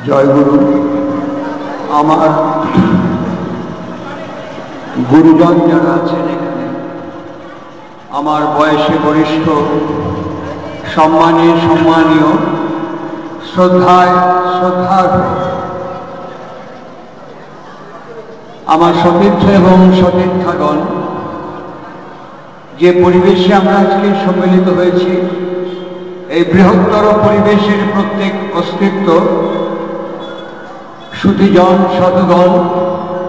জয়গুরু। আমার গুরুজন যারা আছেন এখানে, আমার বয়সে বরিষ্ঠ, সম্মানীয়, শ্রদ্ধার আমার সতীর্থ এবং সতীর্থাগণ, যে পরিবেশে আমরা আজকে সম্মিলিত হয়েছি, এই বৃহত্তর পরিবেশের প্রত্যেক অস্তিত্ব, সুধীজন, সাধুগণ,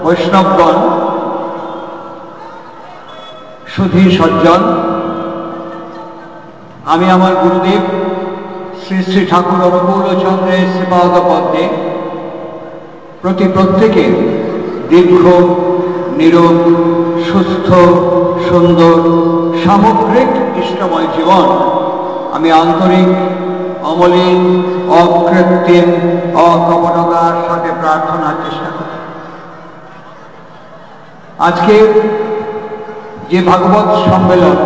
বৈষ্ণবগণ, সুধী সজ্জন, আমি আমার গুরুদেব শ্রী শ্রী ঠাকুর অনুকূল চন্দ্রের শ্রীপাদ পদ্মে প্রত্যেকে দীর্ঘ, নিরোগ, সুস্থ, সুন্দর, সামগ্রিক ইষ্টময় জীবন আমি আন্তরিক, অমলিন, অকৃত্রিম, অকপটতার সাথে প্রার্থনার চেষ্টা করি। আজকে যে ভাগবত সম্মেলন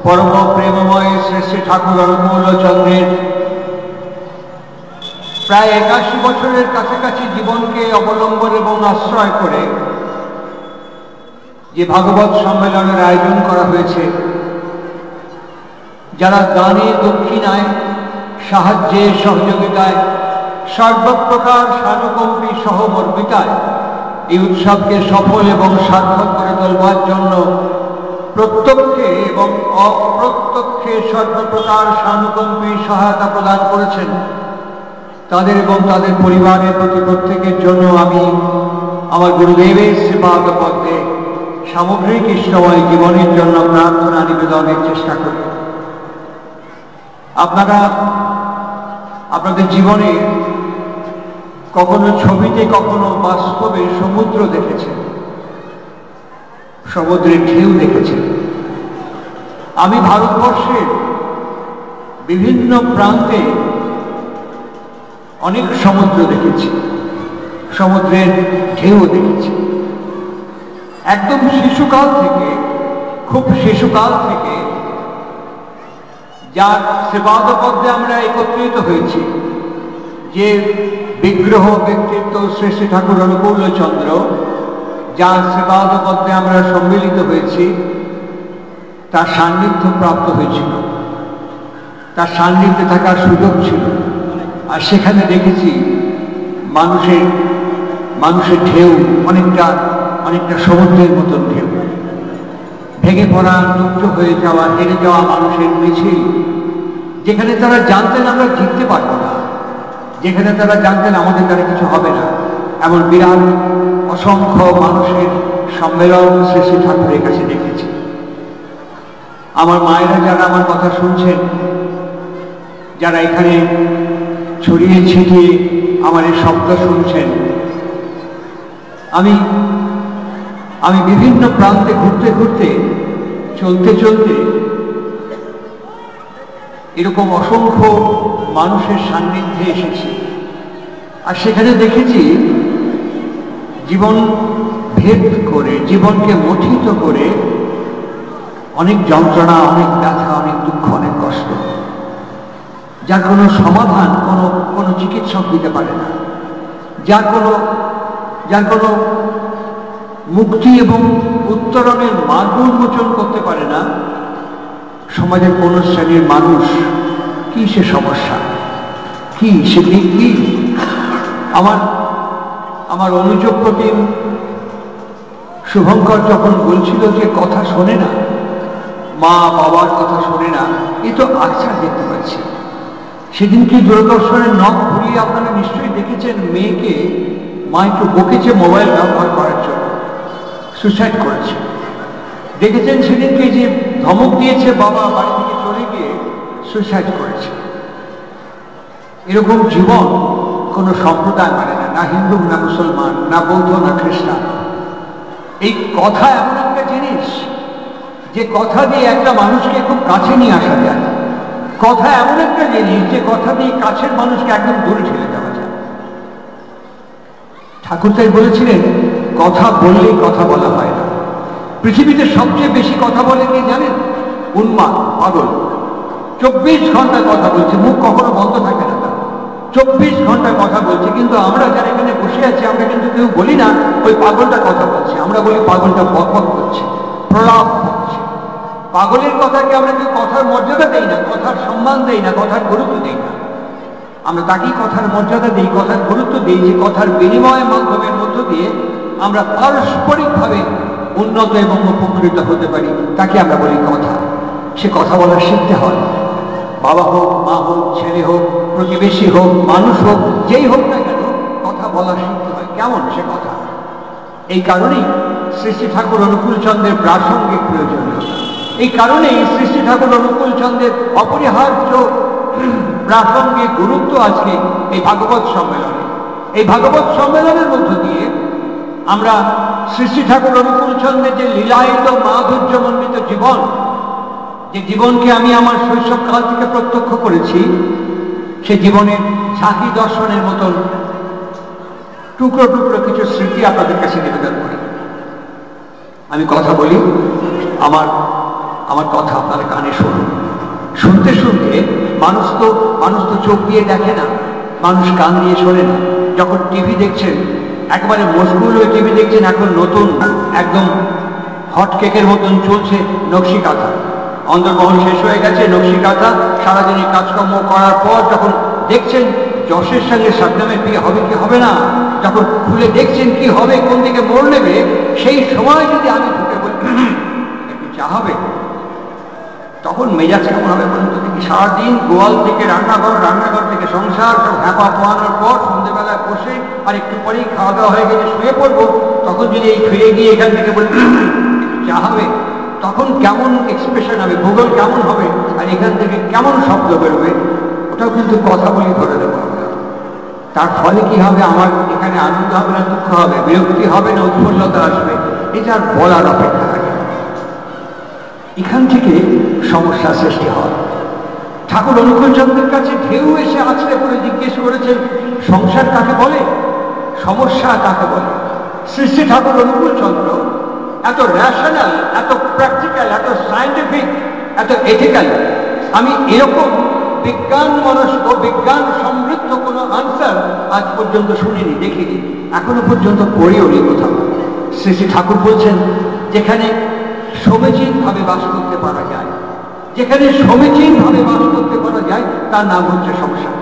পরম প্রেমময় শ্রী শ্রী ঠাকুর অনুকূল চন্দ্রের প্রায় ৮১ বছরের কাছাকাছি জীবনকে অবলম্বন এবং আশ্রয় করে যে ভাগবত সম্মেলনের আয়োজন করা হয়েছে, যারা দানে, দক্ষিণায়, সাহায্যে, সহযোগিতায়, সর্বপ্রকার সানুকম্পী সহমর্মিতায় এই উৎসবকে সফল এবং সার্থক করে তোলবার জন্য প্রত্যক্ষে এবং অপ্রত্যক্ষে সর্বপ্রকার সানুকম্পী সহায়তা প্রদান করেছেন, তাদের এবং তাদের পরিবারের প্রতি প্রত্যেকের জন্য আমি আমার গুরুদেবের শ্রীপাদ পদ্মে সামগ্রিক ইষ্টময় জীবনের জন্য প্রার্থনা নিবেদনের চেষ্টা করি। আপনারা আপনাদের জীবনে কখনো ছবিতে, কখনো বাস্তবে সমুদ্র দেখেছেন, সমুদ্রের ঢেউ দেখেছেন। আমি ভারতবর্ষের বিভিন্ন প্রান্তে অনেক সমুদ্র দেখেছি, সমুদ্রের ঢেউ দেখেছি। একদম শিশুকাল থেকে, খুব শিশুকাল থেকে যার শ্রীপাদ পদ্মে আমরা একত্রিত হয়েছি, যে বিগ্রহ ব্যক্তিত্ব শ্রী শ্রী ঠাকুর অনুকূল চন্দ্র, যার শ্রীপাদ পদ্মে আমরা সম্মিলিত হয়েছি, তার সান্নিধ্য প্রাপ্ত হয়েছিল, তার সান্নিধ্যে থাকার সুযোগ ছিল। আর সেখানে দেখেছি মানুষের ঢেউ অনেকটা সমুদ্রের মতন ঢেউ, ভেঙে পড়া, লুপ্ত হয়ে যাওয়া, হেরে যাওয়া মানুষের মিছিল, যেখানে তারা জানতেন আমরা জিততে পারবো না, যেখানে তারা জানতেন আমাদের দ্বারা কিছু হবে না, এমন বিরাট অসংখ্য মানুষের সম্মেলন শ্রী শ্রী ঠাকুরের কাছে দেখেছি। আমার মায়েরা যারা আমার কথা শুনছেন, যারা এখানে ছড়িয়ে ছিটিয়ে আমার এই শব্দ শুনছেন, আমি বিভিন্ন প্রান্তে ঘুরতে ঘুরতে, চলতে চলতে এরকম অসংখ্য মানুষের সান্নিধ্যে এসেছি। আর সেখানে দেখেছি জীবন ভেদ করে, জীবনকে মথিত করে অনেক যন্ত্রণা, অনেক ব্যথা, অনেক দুঃখ, অনেক কষ্ট, যার কোনো সমাধান কোনো চিকিৎসক দিতে পারে না, যার কোনো মুক্তি এবং উত্তরণের মার্গ উন্মোচন করতে পারে না সমাজের কোন শ্রেণীর মানুষ। কি সে সমস্যা, কি সে দিক, কি আমার অনুযোগ প্রতিম শুভঙ্কর যখন বলছিল যে কথা শোনে না, মা বাবার কথা শোনে না, এ তো আচার দেখতে পাচ্ছি। সেদিনকে দূরদর্শনের নখ ঘুরিয়ে আপনারা নিশ্চয়ই দেখেছেন, মেয়েকে মা একটু বকেছে মোবাইল ব্যবহার করার জন্য, সুইসাইড করেছে। দেখেছেন সেদিনকে যে ধমক দিয়েছে বাবা, বাড়ি থেকে চলে গিয়ে সুইসাইড করেছে। এরকম জীবন কোনো সম্প্রদায় মানে না, না হিন্দু, না মুসলমান, না বৌদ্ধ, না খ্রিস্টান। এই কথা এমন একটা জিনিস যে কথা দিয়ে একটা মানুষকে খুব কাছে নিয়ে আসা যায়। কথা এমন একটা জিনিস যে কথা দিয়ে কাছের মানুষকে একদম দূরে ঠেলে দেওয়া যায়। ঠাকুর তাই বলেছিলেন, কথা বললেই কথা বলা হয় না। পৃথিবীতে সবচেয়ে বেশি কথা বলে কে জানেন? উন্মাদ, পাগল। 24 ঘন্টা কথা বলছে, মুখ কখনো বন্ধ থাকে না তার। 24 ঘন্টা কথা বলছে, কিন্তু আমরা যারা এখানে বসে আছি আমরা কিন্তু কেউ বলি না ওই পাগলটা কথা বলছে, আমরা বলি পাগলটা বকবক করছে, প্রলাপ করছে। পাগলের কথাকে আমরা কেউ কথার মর্যাদা দেই না, কথার সম্মান দেই না, কথার গুরুত্ব দেই না। আমরা তাকেই কথার মর্যাদা দিই, কথার গুরুত্ব দিই, যে কথার বিনিময় মাধ্যমের মধ্য দিয়ে আমরা পারস্পরিকভাবে উন্নত এবং উপকৃত হতে পারি, তাকে আমরা বলি কথা। সে কথা বলা শিখতে হয়। বাবা হোক, মা হোক, ছেলে হোক, প্রতিবেশী হোক, মানুষ হোক, যেই হোক না কেন, কথা বলা শিখতে হয়। কেমন সে কথা? এই কারণেই শ্রী শ্রী ঠাকুর অনুকূল চন্দ্রের প্রাসঙ্গিক প্রয়োজনীয়তা, এই কারণেই শ্রী শ্রী ঠাকুর অনুকূল চন্দ্রের অপরিহার্য প্রাসঙ্গিক গুরুত্ব আজকে এই ভাগবত সম্মেলনে। এই ভাগবত সম্মেলনের মধ্য দিয়ে আমরা শ্রী শ্রী ঠাকুর অনুকূল চন্দ্রের যে লীলায়িত মাধুর্যমণ্ডিত জীবন, যে জীবনকে আমি আমার শৈশবকাল থেকে প্রত্যক্ষ করেছি, সে জীবনের ঝাঁকি দর্শনের মতন টুকরো টুকরো কিছু স্মৃতি আপনাদের কাছে নিবেদন করি। আমি কথা বলি, আমার কথা আপনারা কানে শুনুন। শুনতে শুনতে মানুষ তো চোখ দিয়ে দেখে না, মানুষ কান দিয়ে শোনে না। যখন টিভি দেখছেন, একেবারে মশগুল হয়ে টিভি দেখছেন, এখন নতুন একদম হট কেকের মতন চলছে নকশি কাঁথা। অন্দরমহল শেষ হয়ে গেছে, নকশি কাঁথা সারাদিনের কাজকর্ম করার পর যখন দেখছেন যশের সঙ্গে সাবধানের বিয়ে হবে কি হবে না, যখন খুলে দেখছেন কি হবে, কোন দিকে মোড় নেবে, সেই সময় যদি আমি ঢুকে বলি একটু চা হবে, তখন মেজাজ কেমন হবে বলুন তো দেখি? সারাদিন গোয়াল থেকে রান্নাঘর, রান্নাঘর থেকে সংসার, সব হ্যাপা পোয়ানোর পর সন্ধ্যেবেলায় বসে আর একটু পরেই খাওয়া দাওয়া হয়ে গেছে, শুয়ে পড়বো, তখন যদি এই ফিরে গিয়ে এখান থেকে বলি চা হবে, তখন কেমন এক্সপ্রেশন হবে, ভূগোল কেমন হবে, আর এখান থেকে কেমন শব্দ বেরোবে, ওটাও কিন্তু কথা বলি ধরে দেবো আমরা। তার ফলে কি হবে? আমার এখানে আনন্দ হবে না দুঃখ হবে, বিরক্তি হবে না উৎফুল্লতা আসবে, এটা আর বলার অপেক্ষা রাখে। এখান থেকে সমস্যা সৃষ্টি হয়। ঠাকুর অনুকূল চন্দ্রের কাছে ঢেউ এসে আছড়ে পড়ে জিজ্ঞেস করেছেন, সংসার কাকে বলে, সমস্যা কাকে বলে? শ্রী শ্রী ঠাকুর অনুকূল চন্দ্র এত রেশনাল, এত প্র্যাকটিক্যাল, এত সায়েন্টিফিক, এত এথিক্যাল, আমি এরকম বিজ্ঞান মনস্ক, বিজ্ঞান সমৃদ্ধ কোনো আনসার আজ পর্যন্ত শুনিনি, দেখিনি, এখনো পর্যন্ত পড়িও নি কোথাও। শ্রী শ্রী ঠাকুর বলছেন, যেখানে সমীচীনভাবে বাস করতে পারা যায়, যেখানে সমীচীনভাবে বাস করতে পারা যায়, তার নাম হচ্ছে সংসার।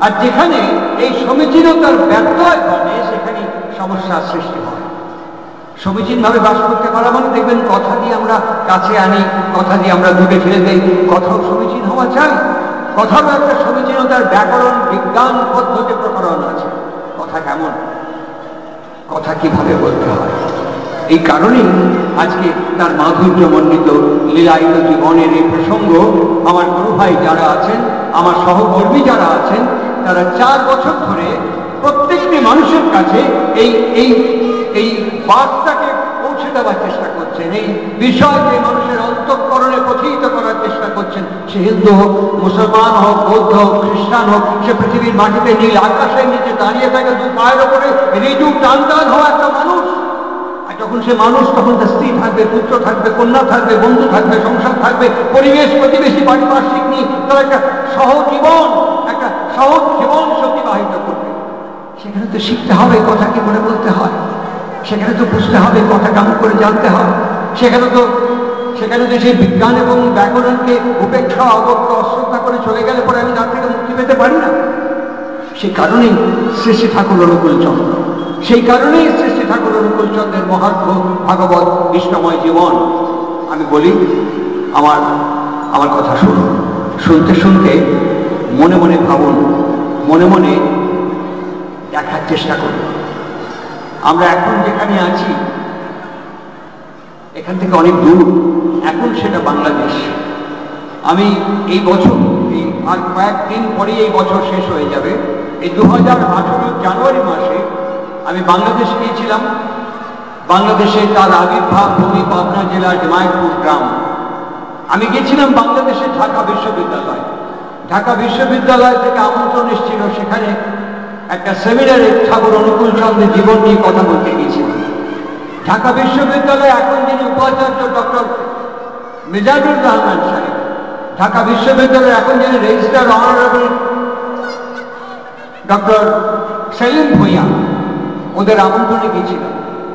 আর যেখানে এই সমীচীনতার ব্যত্যয় ঘটে, সেখানে সমস্যার সৃষ্টি হয়। সমীচীনভাবে বাস করতে পারা মানে দেখবেন কথা দিয়ে আমরা কাছে আনি, কথা দিয়ে আমরা দূরে ঠেলে দেই, কথাও সমীচীন হওয়া চাই। কথারও একটা সমীচীনতার ব্যাকরণ, বিজ্ঞান পদ্ধতি প্রকরণ আছে। কথা কেমন, কথা কিভাবে বলতে হয়, এই কারণেই আজকে তার মাধুর্যমণ্ডিত লীলায়িত জীবনের এই প্রসঙ্গ আমার গুরু ভাই যারা আছেন, আমার সহকর্মী যারা আছেন, তারা 4 বছর ধরে প্রত্যেকটি মানুষের কাছে এই বার্তাকে পৌঁছে দেওয়ার চেষ্টা করছেন, এই বিষয়কে মানুষের অন্তঃকরণে প্রথিত করার চেষ্টা করছেন। সে হিন্দু হোক, মুসলমান হোক, বৌদ্ধ হোক, খ্রিস্টান হোক, সে পৃথিবীর মাটিতে নীল আকাশের নিচে দাঁড়িয়ে থাকে 2 পায়ের ওপরে ঋজু টান টান হওয়া একটা মানুষ। আর যখন সে মানুষ, তখন তার স্ত্রী থাকবে, পুত্র থাকবে, কন্যা থাকবে, বন্ধু থাকবে, সংসার থাকবে, পরিবেশ, প্রতিবেশী, পারিপার্শ্বিক নিয়ে তারা একটা সহজ জীবন অতিবাহিত করবে। সেখানে তো শিখতে হবে কথা কি করে বলতে হয়, সেখানে তো বুঝতে হবে কথা কেমন করে জানতে হয়, সেখানে তো সেই বিজ্ঞান এবং ব্যাকরণকে উপেক্ষা, অবজ্ঞা, অশ্রদ্ধা করে চলে গেলে পরে আমি তার থেকে মুক্তি পেতে পারি না। সেই কারণেই শ্রী শ্রী ঠাকুর অনুকূল চন্দ্র, সেই কারণেই শ্রী শ্রী ঠাকুর অনুকূল চন্দ্রের মহার্ঘ ভাগবত ইষ্টময় জীবন। আমি বলি, আমার কথা শুনুন, শুনতে শুনতে মনে মনে ভাবুন, মনে মনে দেখার চেষ্টা করুন। আমরা এখন যেখানে আছি, এখান থেকে অনেক দূর, এখন সেটা বাংলাদেশ। আমি এই বছর, আর কয়েকদিন পরেই এই বছর শেষ হয়ে যাবে, এই 2018 জানুয়ারি মাসে আমি বাংলাদেশ গিয়েছিলাম। বাংলাদেশে তার আবির্ভাব ভূমি পাবনা জেলার হিমায়তপুর গ্রাম। আমি গিয়েছিলাম বাংলাদেশে ঢাকা বিশ্ববিদ্যালয়। ঢাকা বিশ্ববিদ্যালয় থেকে আমন্ত্রণ এসেছিল, সেখানে একটা সেমিনারে ঠাকুর অনুকূল চন্দ্রের জীবন নিয়ে কথা বলতে গিয়েছিলাম। ঢাকা বিশ্ববিদ্যালয়ে এখন যিনি উপাচার্য ডক্টর মিজানুর রহমান সাহেব, ঢাকা বিশ্ববিদ্যালয়ে এখন যিনি registrar honourable doctor Selim Bhuiyan ওদের আমন্ত্রণে গিয়েছিল।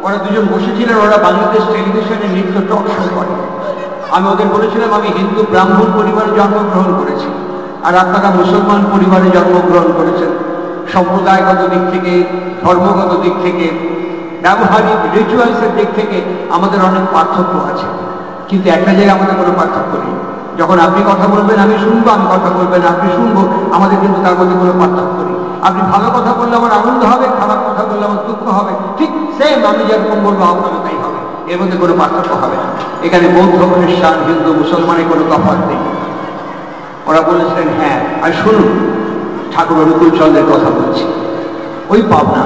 ওরা দুজন বসেছিলেন, ওরা বাংলাদেশ টেলিভিশনে নৃত্য টক শো করে। আমি ওদের বলেছিলাম আমি হিন্দু ব্রাহ্মণ পরিবারে জন্মগ্রহণ করেছি, আর আপনারা মুসলমান পরিবারে জন্মগ্রহণ করেছেন। সম্প্রদায়গত দিক থেকে, ধর্মগত দিক থেকে, ব্যবহারিক রিচুয়ালসের দিক থেকে আমাদের অনেক পার্থক্য আছে, কিন্তু একটা জায়গায় আমাদের কোনো পার্থক্য নেই। যখন আপনি কথা বলবেন আমি শুনবো, আমি কথা বলবেন আপনি শুনবো, আমাদের কিন্তু তার মধ্যে কোনো পার্থক্য নেই। আপনি ভালো কথা বললে আমার আনন্দ হবে, খারাপ কথা বললে আমার দুঃখ হবে, ঠিক সেম আমি যেরকম বলবো আপনারও তাই হবে, এর মধ্যে কোনো পার্থক্য হবে না। এখানে বৌদ্ধ, খ্রিস্টান, হিন্দু, মুসলমানের কোনো তফাৎ নেই। ওরা বলেছিলেন হ্যাঁ, আর শুনুন ঠাকুর অনুকূল চন্দ্রের কথা বলছি, ওই পাবনা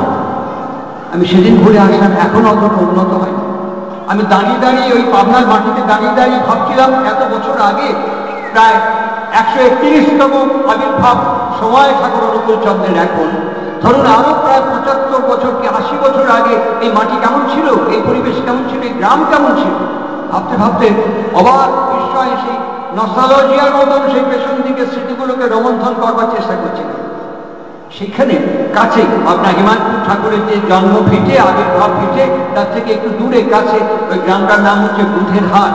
আমি সেদিন ঘুরে আসলাম, এখন অতটা উন্নত হয়। আমি দাঁড়িয়ে দাঁড়িয়ে ওই পাবনার মাটিতে দাঁড়িয়ে দাঁড়িয়ে ভাবছিলাম এত বছর আগে, প্রায় 131তম আবির্ভাব সময় ঠাকুর অনুকূল চন্দ্রের, এখন ধরুন আরো প্রায় 75 বছর কি 80 বছর আগে এই মাটি কেমন ছিল, এই পরিবেশ কেমন ছিল, এই গ্রাম কেমন ছিল। ভাবতে ভাবতে অবাক বিস্ময়ে সেই নস্টালজিয়ার মতন সেই পেছন দিকে স্মৃতিগুলোকে রোমন্থন করবার চেষ্টা করছিলাম। সেখানে কাছে আপনার হিমায়তপুর ঠাকুরের যে জন্ম ভিটে, আবির্ভাব ভিটে, তার থেকে একটু দূরে কাছে ওই গ্রামটার নাম হচ্ছে বুধের হাট।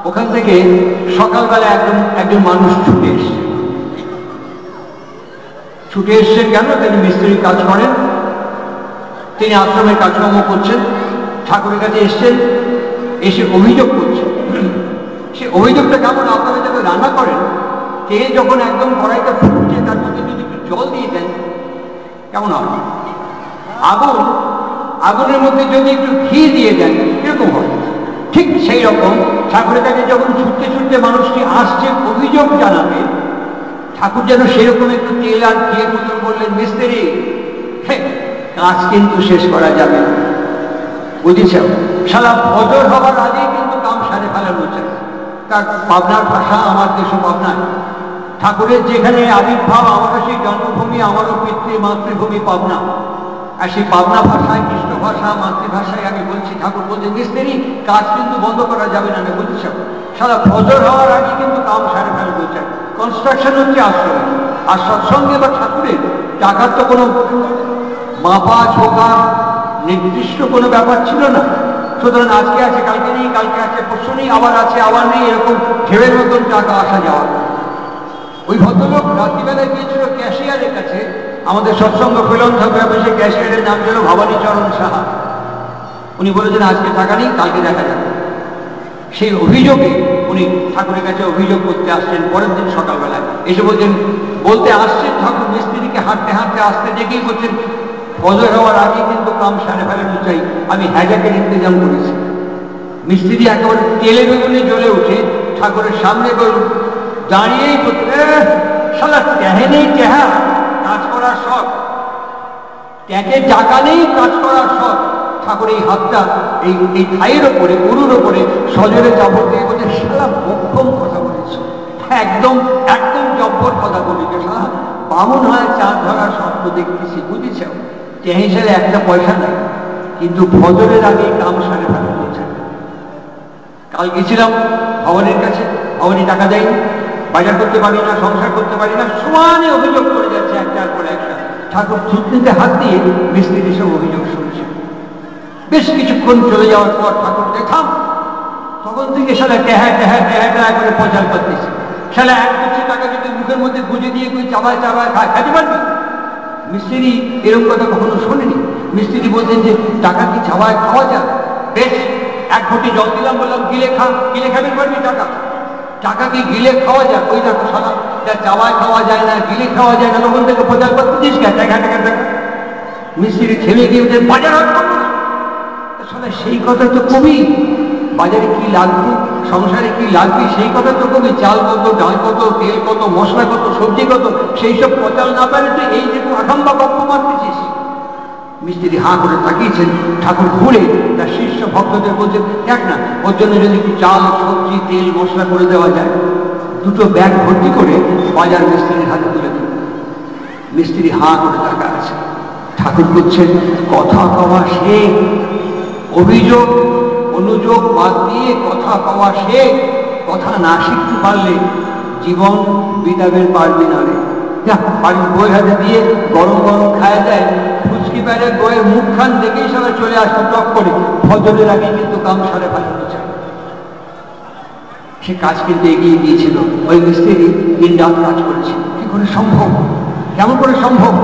ওখান থেকে সকালবেলা একজন মানুষ ছুটে এসছেন কেন? তিনি মিস্ত্রির কাজ করেন, তিনি আশ্রমের কাজকর্ম করছেন, ঠাকুরের কাছে এসছেন, এসে অভিযোগ করছেন। সে অভিযোগটা কেমন? আপনারা যখন রান্না করেন, তেল যখন একদম কড়াইতে ফুটছে তার মধ্যে যদি একটু জল দিয়ে দেন কেমন হবে? আগুনের মধ্যে যদি একটু ঘি দিয়ে দেন কিরকম হবে? ঠিক সেই রকম ঠাকুরের কাছে যখন ছুটতে ছুটতে মানুষটি আসছে অভিযোগ জানাবে, ঠাকুর যেন সেরকম একটু তেল আর ঘিয়ের মতন বললেন, মিস্ত্রি কাজ কিন্তু শেষ করা যাবে না, বুঝেছ? সারা ফজর হবার আগেই কিন্তু কাম সারে ফেলানো চাই। তার পাবনার ভাষা, আমার দেশ পাবনায়, ঠাকুরের যেখানে আবির্ভাব, আমারও সেই জন্মভূমি, আমারও মাতৃভূমি পাবনা। আর সেই পাবনা ভাষায়, কৃষ্ণ ভাষা, মাতৃভাষায় আমি বলছি, ঠাকুর বলছে মিস্ত্রি কাজ কিন্তু বন্ধ করা যাবে না, বুঝেছ? সারা ফজর হওয়ার আগে কিন্তু কাম সারে ফেলানো চাই। কনস্ট্রাকশন হচ্ছে আশ্রমে, আর সৎসঙ্গে বা ঠাকুরের টাকার তো কোনো মাপা ছোকা নির্দিষ্ট কোনো ব্যাপার ছিল না। সুতরাং আজকে আছে, কালকে নেই, কালকে আছে, পরশু নেই, আবার আছে, আবার নেই, এরকম ঢেউয়ের মতন টাকা আসা যাওয়া। ওই ভদ্রলোক রাত্রিবেলায় গিয়েছিল ক্যাশিয়ারের কাছে, আমাদের সৎসঙ্গ ফিলন্থ্রপি অফিসে ক্যাশিয়ারের নাম ছিল ভবানী চরণ সাহা। উনি বলেছেন আজকে টাকা নেই, কালকে দেখা যাবে। সেই অভিযোগে উনি ঠাকুরের কাছে অভিযোগ করতে আসছেন। পরের দিন সকালবেলায় এসে বলতে আসছেন ঠাকুর মিস্ত্রিকে হাঁটতে হাঁটতে আসতে দেখেই বলছেন ফজর হওয়ার আগে কিন্তু কাম সারে ফেলানো চাই, আমি হ্যাজাকের ইন্তজাম করেছি। মিস্ত্রি একেবারে তেলে বেগুনে জ্বলে উঠে ঠাকুরের সামনে দাঁড়িয়েই শালা ট্যাহে নেই, ট্যাহা কাজ করার শখ, ট্যাকে টাকা নেই, কাজ করার শখ। ঠাকুর এই হাতটা এই থাইয়ের ওপরে, গরুর ওপরে সজরে চাপড় দিয়ে বলছে, শালা মোক্ষম কথা বলেছ, একদম একদম জব্বর কথা বলেছে, শালা বামুন হয় চাঁদ ধরার স্বপ্ন দেখতেছি, বুঝেছ? ট্যাহ হিসাবে একটা পয়সা নাই, কিন্তু ফজরের আগে কাম সারে ফেলা বলছে। কাল গেছিলাম ভবানীর কাছে, ভবানী টাকা দেয়নি, বাজার করতে পারি না, সংসার করতে পারি না, সমানে অভিযোগ করে যাচ্ছে একটার পর একটা। ঠাকুর থুতনিতে হাত দিয়ে মিস্ত্রি সব অভিযোগ শুনছে। বেশ কিছুক্ষণ চলে যাওয়ার পর ঠাকুর দেখাম, তখন থেকে সালা ট্যাহা ট্যাহা ট্যাহা ট্যাহা করে প্রচার করতেছে। সালা 1 টাকা যদি মুখের মধ্যে গুঁজে দিয়ে কই চাবায় চাবায় খাইতে পারবি? মিস্ত্রি এরকম কথা কখনো শোনেনি। মিস্ত্রি বলছেন যে টাকা কি চাবায় খাওয়া যায়? বেশ 1 ঘটি জল দিলাম, বললাম গিলে খা, গিলে খাবি পারবি টাকা? টাকা কি গিলে খাওয়া যায়? ওই দেখো সালা চাওয়ায় খাওয়া যায় না, গিলে খাওয়া যায় না, তখন থেকে প্রচার করতেছিস কে? টাকা টাকা টাকা। মিস্ত্রি থেমে গিয়ে বাজার হাট করবো না। সালা সেই কথা তো কবি, বাজারে কি লাগবে, সংসারে কি লাগবে সেই কথা তো কবি। চাল কত, ডাল কত, তেল কত, মশলা কত, সবজি কত, সেই সব প্রচার না পারে তো এই যে আঠাম্বা গপ্প মারতেছিস। মিস্ত্রি হাঁ করে তাকিয়েছেন। ঠাকুর ঘুরে তার শিষ্য ভক্তদের বলছেন, দেখ না ওর জন্য যদি একটু চাল, সবজি, তেল, মশলা করে দেওয়া যায়। 2টো ব্যাগ ভর্তি করে বাজার মিস্ত্রির হাতে তুলে দিল। মিস্ত্রি হাঁ করে টাকা আছে। ঠাকুর বলছেন, কথা কওয়া শেখ, অভিযোগ অনুযোগ বাদ দিয়ে কথা কওয়া শেখ। কথা না শিখতে পারলে জীবন বিদাবের পারবি না রে। বাড়ির বই হাতে দিয়ে গরম গরম খাওয়া যায়, ফুচকি বাইরে বইয়ের মুখখান দেখেই সবাই চলে আসতো টক করে, ফজরের আগে কিন্তু কাম সারে পাঠানো চায়। সে কাজ কিন্তু এগিয়ে গিয়েছিল, ওই মিস্ত্রি দিন রাত কাজ করেছে। কি করে সম্ভব? কেমন করে সম্ভব?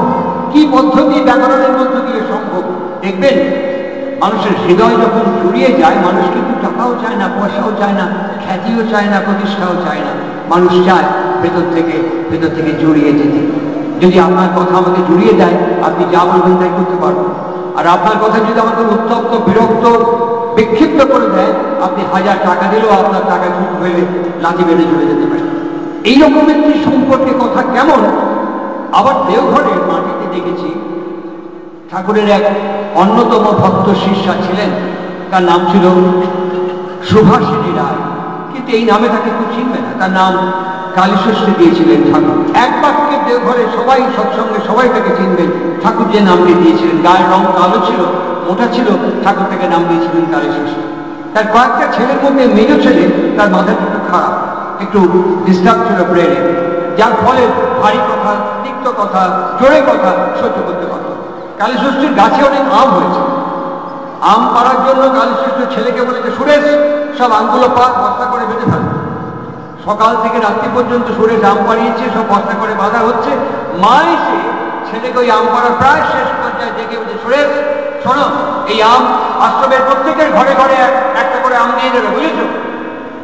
কি পদ্ধতি, ব্যাকরণের মধ্য দিয়ে সম্ভব? দেখবেন মানুষের হৃদয় যখন জুড়িয়ে যায়, মানুষ কিন্তু টাকাও চায় না, পয়সাও চায় না, খ্যাতিও চায় না, প্রতিষ্ঠাও চায় না। মানুষ চায় ভেতর থেকে জড়িয়ে যেতে। যদি আপনার কথা আমাকে জুড়িয়ে দেয়, আপনি যা বলবেন তাই করতে পারবেন। আর আপনার কথা যদি আমাকে উত্তপ্ত, বিরক্ত, বিক্ষিপ্ত করে দেয়, আপনি 1000 টাকা দিলেও আপনার টাকা ঝুঁক হয়ে লাঠি বেড়ে চলে যেতে পারেন। এইরকম একটি সম্পর্কে কথা কেমন? আবার দেওঘরের মাটিতে দেখেছি ঠাকুরের এক অন্যতম ভক্ত শিষ্যা ছিলেন, তার নাম ছিল সুভাষিনী রায়। কিন্তু এই নামে তাকে কেউ চিনবে না, তার নাম কালীষষ্ঠী দিয়েছিলেন ঠাকুর। এক বাক্যে দেওঘরে সবাই সৎসঙ্গে সবাই তাকে চিনবেন। ঠাকুর যে নামটি দিয়েছিলেন, গায়ের রং কালো ছিল, মোটা ছিল, ঠাকুর থেকে নাম দিয়েছিলেন কালীষষ্ঠী। তার কয়েকটা ছেলের মধ্যে মেজ ছেলে, তার মাথাটা একটু খারাপ, একটু ডিস্টার্ব ছিল ব্রেনে, যার ফলে ভারী কথা, তিক্ত কথা, জোরে কথা সহ্য করতে পারত। কালীষষ্ঠীর গাছে অনেক আম হয়েছে, আম পাড়ার জন্য কালীষষ্ঠীর ছেলেকে বলেছে, সুরেশ সব আমগুলো পা বস্তা করে বেঁধে ফেল। সকাল থেকে রাত্রি পর্যন্ত সুরেশ আম পাড়িয়েছে, সব বস্তা করে বাঁধা হচ্ছে। মা এসে ছেলেকে ওই আম পাড়ার প্রায় শেষ পর্যায়ে ডেকে বলছে, সুরেশ শোনো, এই আম আশ্রমের প্রত্যেকের ঘরে ঘরে একটা করে আম দিয়ে দেবে, বুঝেছ?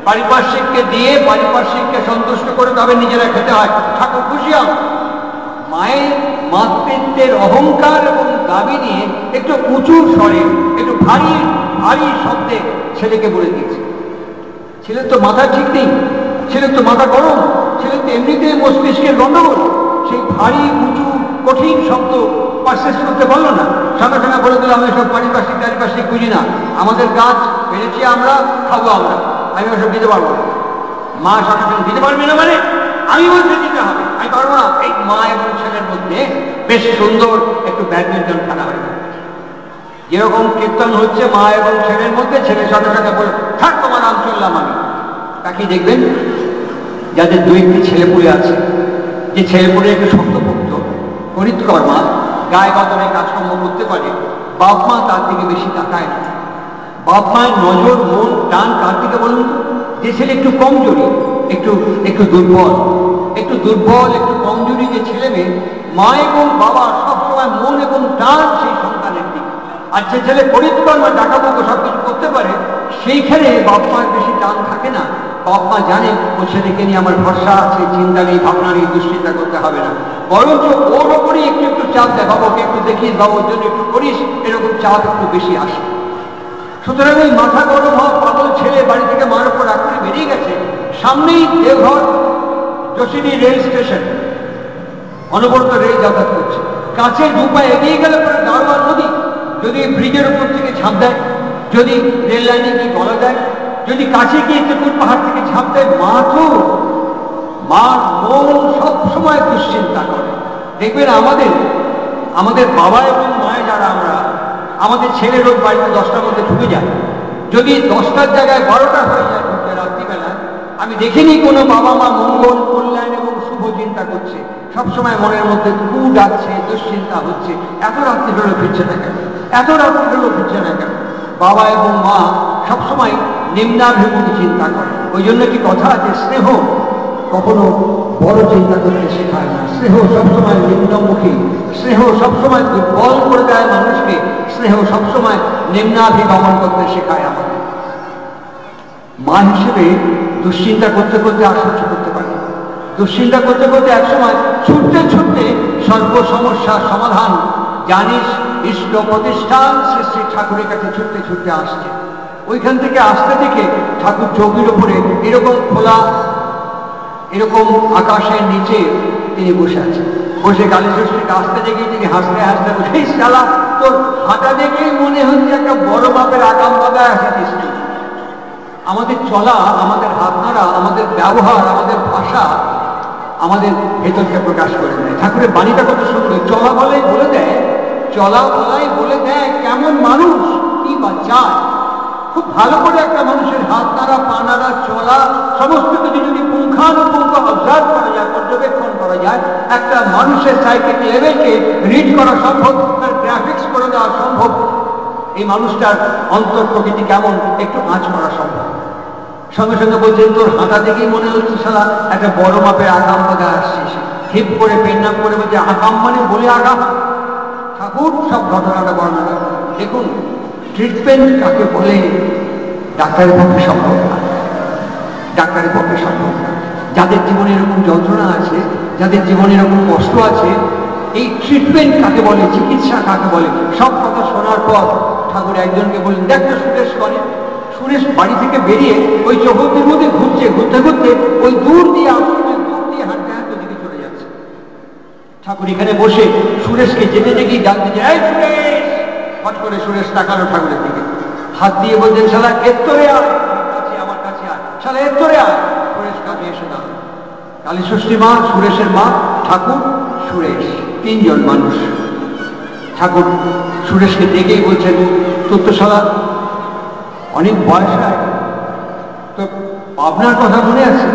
পারিপার্শ্বিককে দিয়ে পারিপার্শ্বিককে সন্তুষ্ট করে তবে নিজেরা খেতে হয়, ঠাকুর খুশি আম। মায়ের মাতৃত্বের অহংকার এবং দাবি নিয়ে একটু উঁচু স্বরে, একটু ভারী ভারী শব্দে ছেলেকে বলে দিয়েছে। ছেলের তো মাথা ঠিক নেই, ছেলের তো মাথা গরম, ছেলের তো এমনিতেই মস্তিষ্কের গন্ডগোল। সেই ভারী উঁচু কঠিন শব্দ পারচেস করতে পারলো না, সঙ্গে সঙ্গে বলে দিল, আমি সব পারিপার্শ্বিক বুঝি না, আমাদের গাছ পেরেছি আমরা, খাবো আমরা, আমি ওসব দিতে পারবো না। মা সঙ্গে সঙ্গে দিতে পারবে না মানে? আমি বলতে দিতে হবে, আমি পারবো না। এই মা এবং ছেলের মধ্যে বেশ সুন্দর একটু ব্যাডমিন্টন খেলা হয়, যেরকম কীর্তন হচ্ছে মা এবং ছেলের মধ্যে। ছেলের সঙ্গে সঙ্গে বলে, থাক তোমার নাম চললাম আমি। তাকে দেখবেন যাদের 2-1টি ছেলেপুলে আছে, যে ছেলেপুলে একটু শক্তপোক্ত, পরিৎকর্মা, গায়ে গতরে কাজকর্ম করতে পারে, বাপ মা তার দিকে বেশি তাকায় না। বাপ মায়ের নজর, মন, টান কার দিকে বলুন? যে ছেলে একটু কমজোরি, একটু দুর্বল, একটু কমজোরি যে ছেলে মেয়ে, মা এবং বাবা সবসময় মন এবং টান সেই সন্তানের দিকে। আর যে ছেলে পরিৎকর্মা, ডাকাবুকো সবকিছু করতে পারে, সেইখানে বাপ মায়ের বেশি টান থাকে না। বাপ মা জানে ও ছেলেকে নিয়ে আমার ভরসা আছে, চিন্তা নেই, ভাবনা নেই, দুশ্চিন্তা করতে হবে না। বরঞ্চ ওর ওপরই একটু চাপ দেয়, বাবা ওকে একটু দেখিস, বাবা ওর জন্য একটু করিস, এরকম চাপ একটু বেশি আসে। সুতরাং ওই মাথা গরম হওয়া পাগল ছেলে বাড়ি থেকে মার উপর রাগ করে বেরিয়ে গেছে। সামনেই দেওঘর যশিনী রেল স্টেশন, অনবরত রেল যাতায়াত করছে। কাছে 2 পা এগিয়ে গেলে পরে দারোয়ান নদী, যদি ব্রিজের উপর থেকে ঝাঁপ দেয়, যদি রেল লাইনে গিয়ে গলা দেয়, যদি কাছে গিয়ে ত্রিকুট পাহাড় থেকে ঝাঁপ দেয়, মার মন সবসময় দুশ্চিন্তা করে। দেখবেন আমাদের বাবা এবং মায়ের যারা আমরা, আমাদের ছেলে রোজ বাড়িতে 10টার মধ্যে ঢুকে যায়। যদি 10টার জায়গায় 12টা হয়ে যায় ঢুকতে রাত্রিবেলায়, আমি দেখিনি কোনো বাবা মা মঙ্গল, কল্যাণ এবং শুভ চিন্তা করছে। সবসময় মনের মধ্যে কু ডাকছে, দুশ্চিন্তা হচ্ছে, এত রাত্রি হলেও ফিরছে না কেন, এত রাত্রি হলেও ফিরছে না কেন। বাবা এবং মা সবসময় নিম্নাভিমুখী চিন্তা করে। ওই জন্য কি কথা আছে, স্নেহ কখনো বড় চিন্তা করতে শেখায় না, স্নেহ সবসময় নিম্নমুখী, স্নেহ সবসময় দুর্বল করে দেয় মানুষকে, স্নেহ সবসময় নিম্নাভিগমন করতে শেখায় আমাদের। মা হিসেবে দুশ্চিন্তা করতে করতে আর সহ্য করতে পারে, দুশ্চিন্তা করতে করতে একসময় ছুটতে ছুটতে সর্ব সমস্যার সমাধান জানিস ইষ্ট প্রতিষ্ঠান শ্রী শ্রী ঠাকুরের কাছে ছুটতে ছুটতে আসছে। ওইখান থেকে আসতে দেখে ঠাকুর চৌকির উপরে এরকম খোলা, এরকম আকাশের নিচে তিনি বসে আছেন। বসে কালীষষ্ঠীকে আসতে দেখে তিনি হাসতে হাসতে বসে, শালা তোর হাঁটা দেখেই মনে হচ্ছে একটা বড় বাপের আগাম বাবা আসিস। আমাদের চলা, আমাদের হাত নাড়া, আমাদের ব্যবহার, আমাদের ভাষা আমাদের ভেতরকে প্রকাশ করে দেয়। ঠাকুরের বাণীটা কত সুন্দর, চলা বলাই বলে দেয়, চলা বলাই বলে দেয় কেমন মানুষ কি বা চায়। খুব ভালো করে একটা মানুষের হাত নাড়া, পা নাড়া, চলা সমস্ত কিছু যদি পুঙ্খানুপুঙ্খ অবজার্ভ করা যায়, পর্যবেক্ষণ করা করা যায়, একটা মানুষের সাইকিক লেভেলকে রিড করা সম্ভব, তার গ্রাফিক্স করে দেওয়া সম্ভব, এই মানুষটার অন্তর প্রকৃতি কেমন একটু আঁচ করা সম্ভব। সঙ্গে সঙ্গে বলছেন তোর হাঁটা দেখেই মনে হচ্ছে শালা একটা বড় মাপের আগাম বাগা আসছিস। হিপ করে পেন্নাম করে বলছে আগাম মানে বলে আগাম। ঠাকুর সব ঘটনাটা বর্ণনা। দেখুন ট্রিটমেন্ট কাকে বলে ডাক্তারের পক্ষে সম্ভব না, ডাক্তারের পক্ষে সম্ভব না। যাদের জীবনে এরকম যন্ত্রণা আছে, যাদের জীবনে এরকম কষ্ট আছে, এই ট্রিটমেন্ট কাকে বলে, চিকিৎসা কাকে বলে, সব কথা শোনার পর ঠাকুর একজনকে বললেন দেখ তো সুরেশ করে। সুরেশ বাড়ি থেকে বেরিয়ে ওই চৌহদ্দির মধ্যে ঘুরছে, ঘুরতে ঘুরতে ওই দূর দিয়ে হাঁটতে হাঁটতে দিকে চলে যাচ্ছে। ঠাকুর এখানে বসে সুরেশকে যেতে দেখি ডাকতে যায় সুরেশ। হট করে সুরেশ তাকালো ঠাকুরের দিকে, হাত দিয়ে বলছেন শালা এত্তরে আয়, আমার কাছে আয়, শালা এত্তরে আয়। সুরেশ কাছে এসে দাঁড়াল। কালী ষষ্ঠী মা, সুরেশের মা, ঠাকুর, সুরেশ, তিনজন মানুষ। ঠাকুর সুরেশকে দেখেই বলছেন তোর তো শালা অনেক বয়স হয়, তো আপনার কথা মনে আছে?